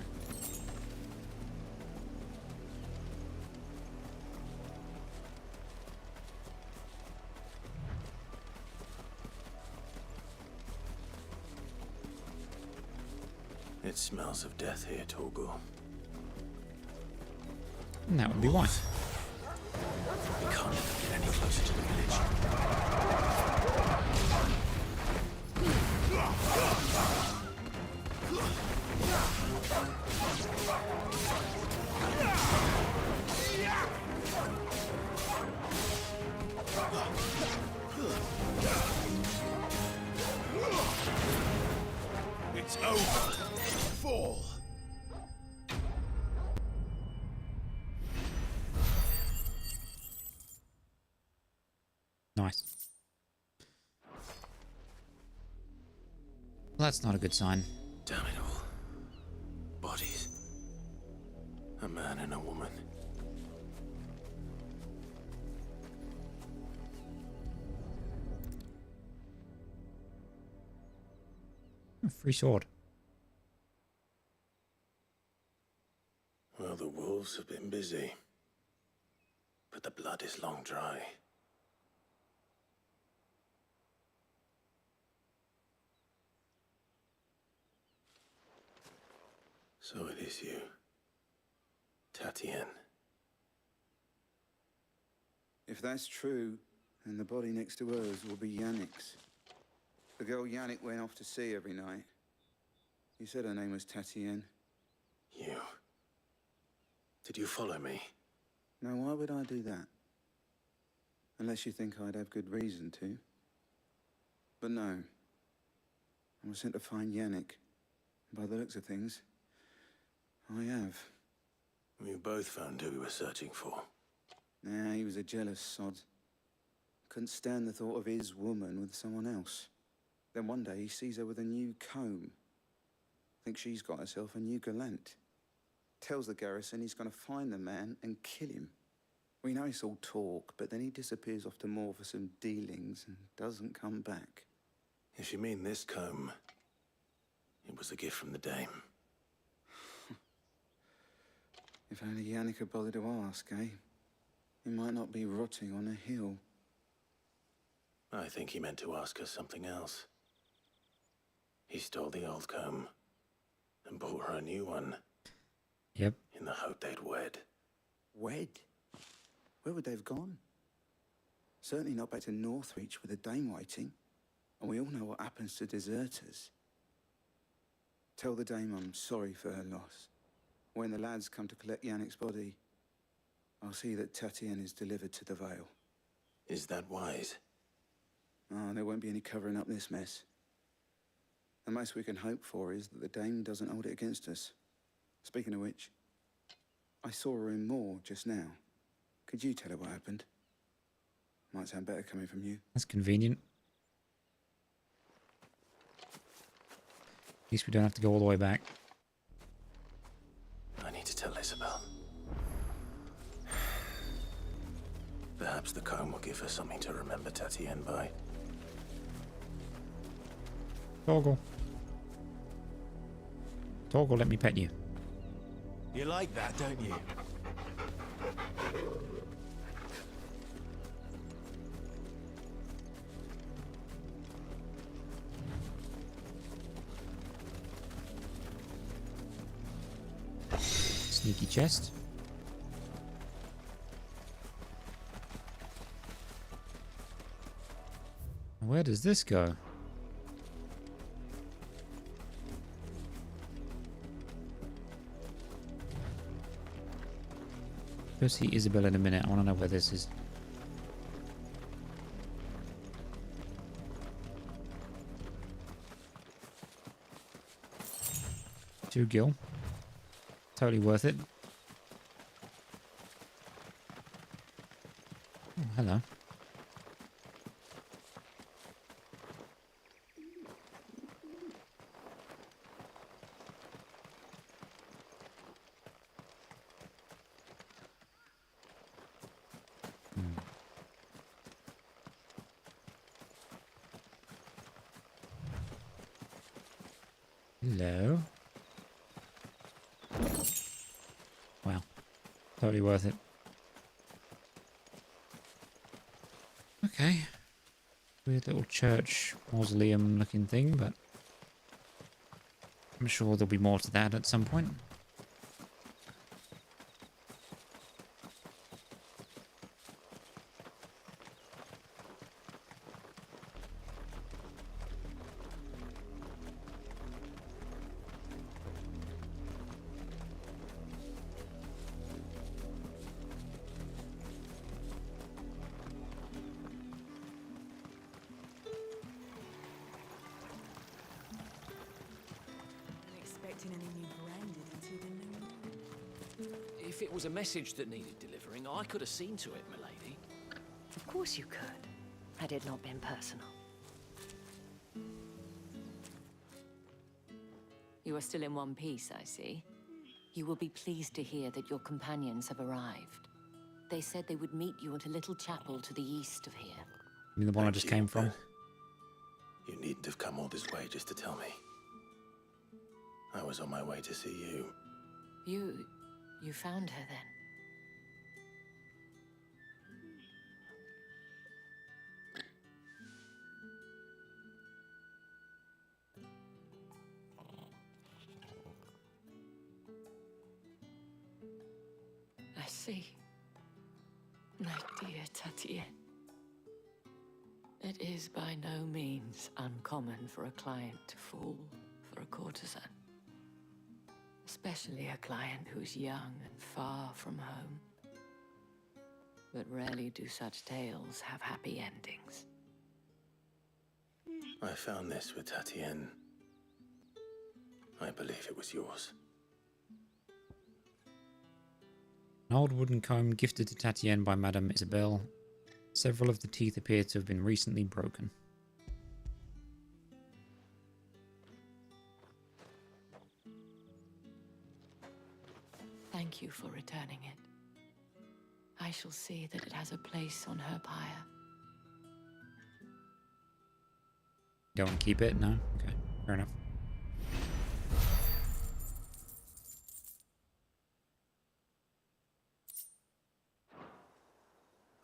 It smells of death here, Torgal. And that would be why. We can't let them get any closer to the village. It's over. Fall. Nice. Well, that's not a good sign. Damn it all. Bodies. A man and a woman. Free sword. Well, the wolves have been busy. But the blood is long dry. So it is you, Tatien. If that's true, then the body next to hers will be Yannick's. The girl Yannick went off to see every night. You said her name was Tatien. You. Did you follow me? Now, why would I do that? Unless you think I'd have good reason to. But no. I was sent to find Yannick. By the looks of things, I have. We both found who we were searching for. Nah, he was a jealous sod. Couldn't stand the thought of his woman with someone else. Then one day he sees her with a new comb. Thinks she's got herself a new gallant. Tells the garrison he's going to find the man and kill him. We know it's all talk, but then he disappears off to Moor for some dealings and doesn't come back. If you mean this comb, it was a gift from the dame. If only Yannick had bothered to ask, eh? He might not be rotting on a hill. I think he meant to ask us something else. He stole the old comb and bought her a new one. Yep. In the hope they'd wed. Wed? Where would they have gone? Certainly not back to Northreach with a dame waiting. And we all know what happens to deserters. Tell the dame I'm sorry for her loss. When the lads come to collect Yannick's body, I'll see that Tatien is delivered to the Vale. Is that wise? Oh, there won't be any covering up this mess. The most we can hope for is that the dame doesn't hold it against us. Speaking of which, I saw her in Moor just now. Could you tell her what happened? Might sound better coming from you. That's convenient. At least we don't have to go all the way back. I need to tell Isabel. Perhaps the comb will give her something to remember Tatien by. Torgal. Torgal, let me pet you. You like that, don't you? Sneaky chest. Where does this go? Go see Isabel in a minute. I want to know where this is. 2 gil. Totally worth it. Oh, hello. Hello. Wow. Totally worth it. Okay. Weird little church mausoleum looking thing, but I'm sure there'll be more to that at some point. If it was a message that needed delivering, I could have seen to it, milady. Of course you could, had it not been personal. You are still in one piece, I see. You will be pleased to hear that your companions have arrived. They said they would meet you at a little chapel to the east of here. You mean the one I Thank just you, came from? but you needn't have come all this way just to tell me. I was on my way to see you. You found her then? I see. My dear Tatien. It is by no means uncommon for a client to fall for a courtesan. Especially a client who's young and far from home. But rarely do such tales have happy endings. I found this with Tatien. I believe it was yours. An old wooden comb gifted to Tatien by Madame Isabelle. Several of the teeth appear to have been recently broken. Thank you for returning it. I shall see that it has a place on her pyre. Don't want to keep it? No? Okay, fair enough.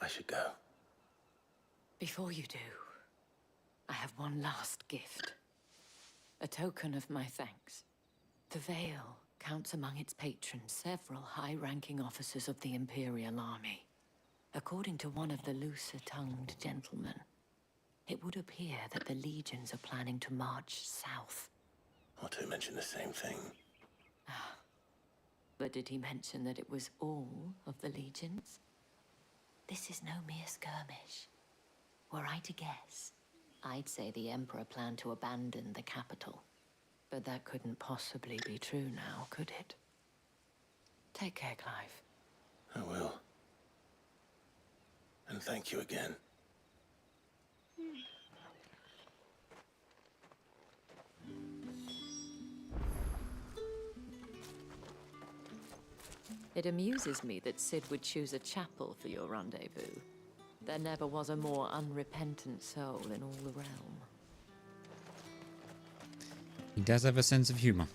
I should go. Before you do, I have one last gift. A token of my thanks. The Vale counts among its patrons several high-ranking officers of the Imperial Army. According to one of the looser-tongued gentlemen, it would appear that the legions are planning to march south. Or to mention the same thing. But did he mention that it was all of the legions? This is no mere skirmish. Were I to guess, I'd say the Emperor planned to abandon the capital. But that couldn't possibly be true now, could it? Take care, Clive. I will. And thank you again. It amuses me that Cid would choose a chapel for your rendezvous. There never was a more unrepentant soul in all the realm. He does have a sense of humor.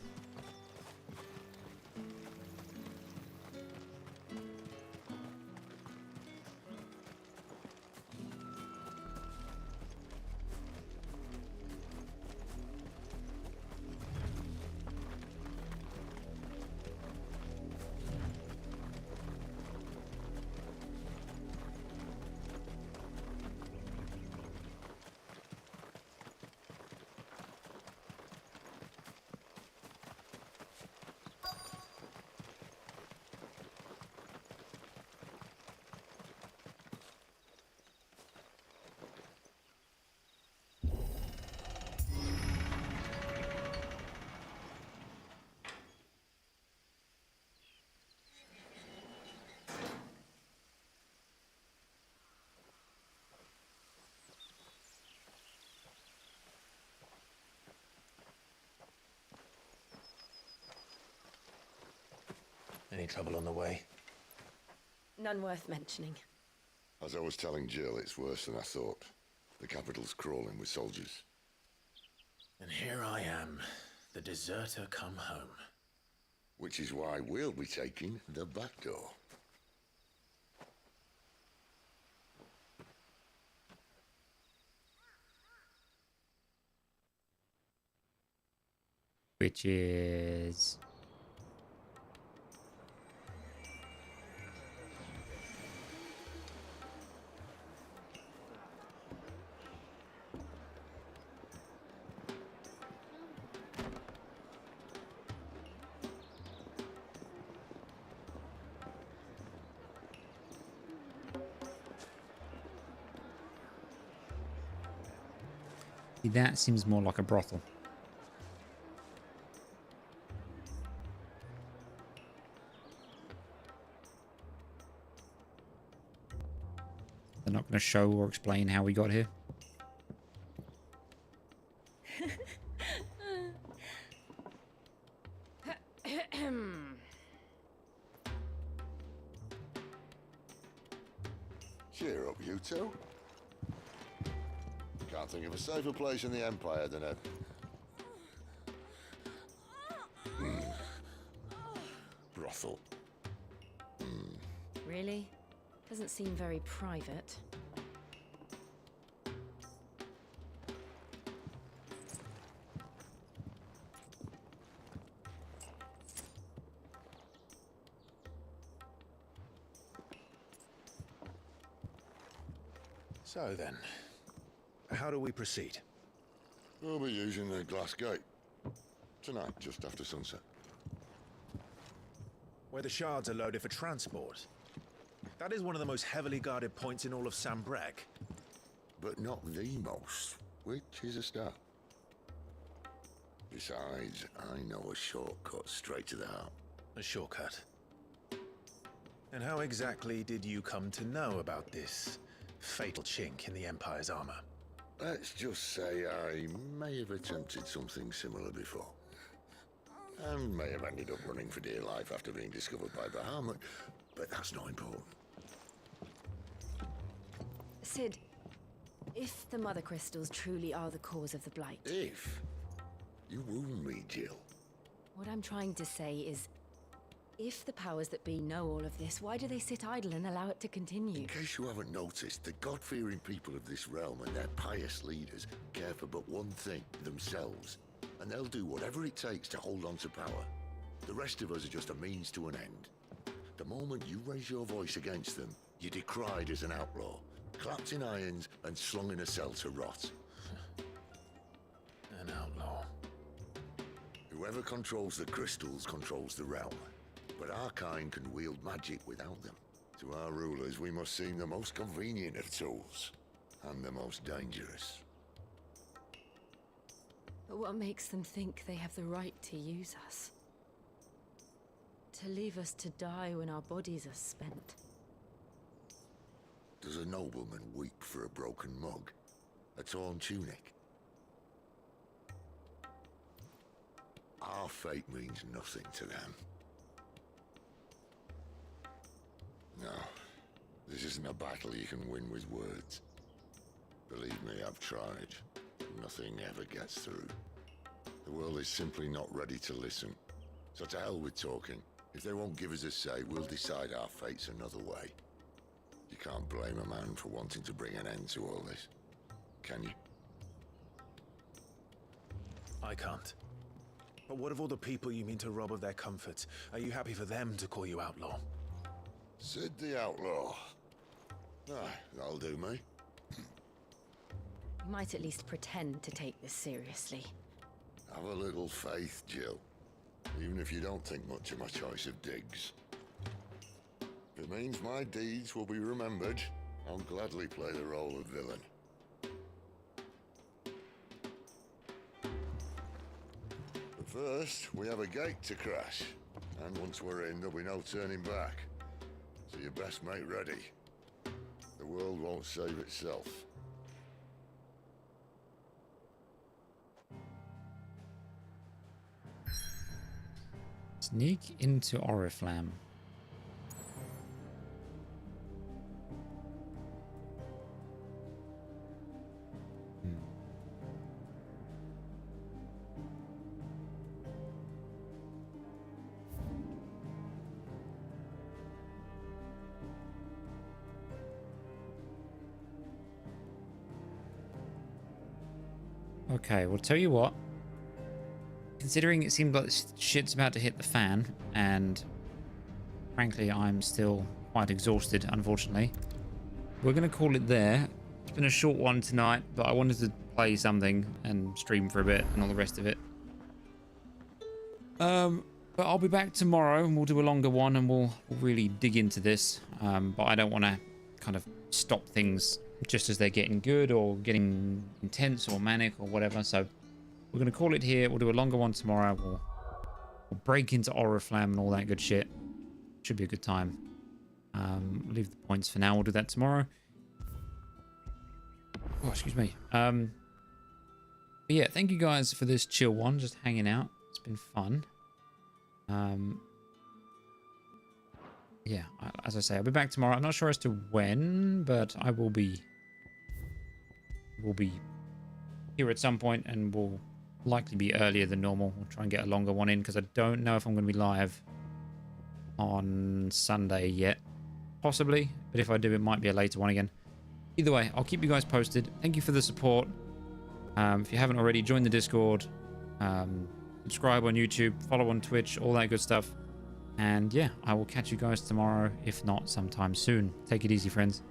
Any trouble on the way? None worth mentioning. As I was telling Jill, it's worse than I thought. The capital's crawling with soldiers. And here I am, the deserter come home. Which is why we'll be taking the back door. Which is... That seems more like a brothel. They're not going to show or explain how we got here. Cheer up, you two. Can't think of a safer place in the Empire than a... brothel. Really? Doesn't seem very private. So then, how do we proceed? We'll be using the glass gate. Tonight, just after sunset. Where the shards are loaded for transport. That is one of the most heavily guarded points in all of Sambrec. But not the most, which is a start. Besides, I know a shortcut straight to the heart. A shortcut? And how exactly did you come to know about this fatal chink in the Empire's armor? Let's just say I may have attempted something similar before. And may have ended up running for dear life after being discovered by Bahamut, but that's not important. Sid, if the Mother Crystals truly are the cause of the Blight... If? You wound me, Jill. What I'm trying to say is, if the powers that be know all of this, why do they sit idle and allow it to continue? In case you haven't noticed, the God-fearing people of this realm and their pious leaders care for but one thing, themselves. And they'll do whatever it takes to hold on to power. The rest of us are just a means to an end. The moment you raise your voice against them, you're decried as an outlaw, clapped in irons and slung in a cell to rot. An outlaw. Whoever controls the crystals controls the realm. But our kind can wield magic without them. To our rulers, we must seem the most convenient of tools, and the most dangerous. But what makes them think they have the right to use us? To leave us to die when our bodies are spent? Does a nobleman weep for a broken mug? A torn tunic? Our fate means nothing to them. No, this isn't a battle you can win with words. Believe me, I've tried. Nothing ever gets through. The world is simply not ready to listen. So to hell with talking. If they won't give us a say, we'll decide our fates another way. You can't blame a man for wanting to bring an end to all this, can you? I can't. But what of all the people you mean to rob of their comforts? Are you happy for them to call you outlaw? Sid the Outlaw. That'll do me. You might at least pretend to take this seriously. Have a little faith, Jill. Even if you don't think much of my choice of digs. If it means my deeds will be remembered, I'll gladly play the role of villain. But first, we have a gate to crash. And once we're in, there'll be no turning back. So you best make ready. The world won't save itself. Sneak into Oriflamme. Okay, well, tell you what. Considering it seems like this shit's about to hit the fan, and frankly, I'm still quite exhausted, unfortunately. We're going to call it there. It's been a short one tonight, but I wanted to play something and stream for a bit and all the rest of it. But I'll be back tomorrow and we'll do a longer one and we'll really dig into this. But I don't want to kind of stop things just as they're getting good or getting intense or manic or whatever. So we're going to call it here. We'll do a longer one tomorrow. We'll break into Oriflamme and all that good shit. Should be a good time. Leave the points for now. We'll do that tomorrow. Oh, excuse me. But yeah, thank you guys for this chill one. Just hanging out. It's been fun. Yeah, as I say, I'll be back tomorrow. I'm not sure as to when, but I will be here at some point, and will likely be earlier than normal. We'll try and get a longer one in because I don't know if I'm going to be live on Sunday yet. Possibly, but if I do, it might be a later one again. Either way, I'll keep you guys posted. Thank you for the support. If you haven't already, join the Discord. Subscribe on YouTube, follow on Twitch, all that good stuff. And yeah, I will catch you guys tomorrow, if not sometime soon. Take it easy, friends.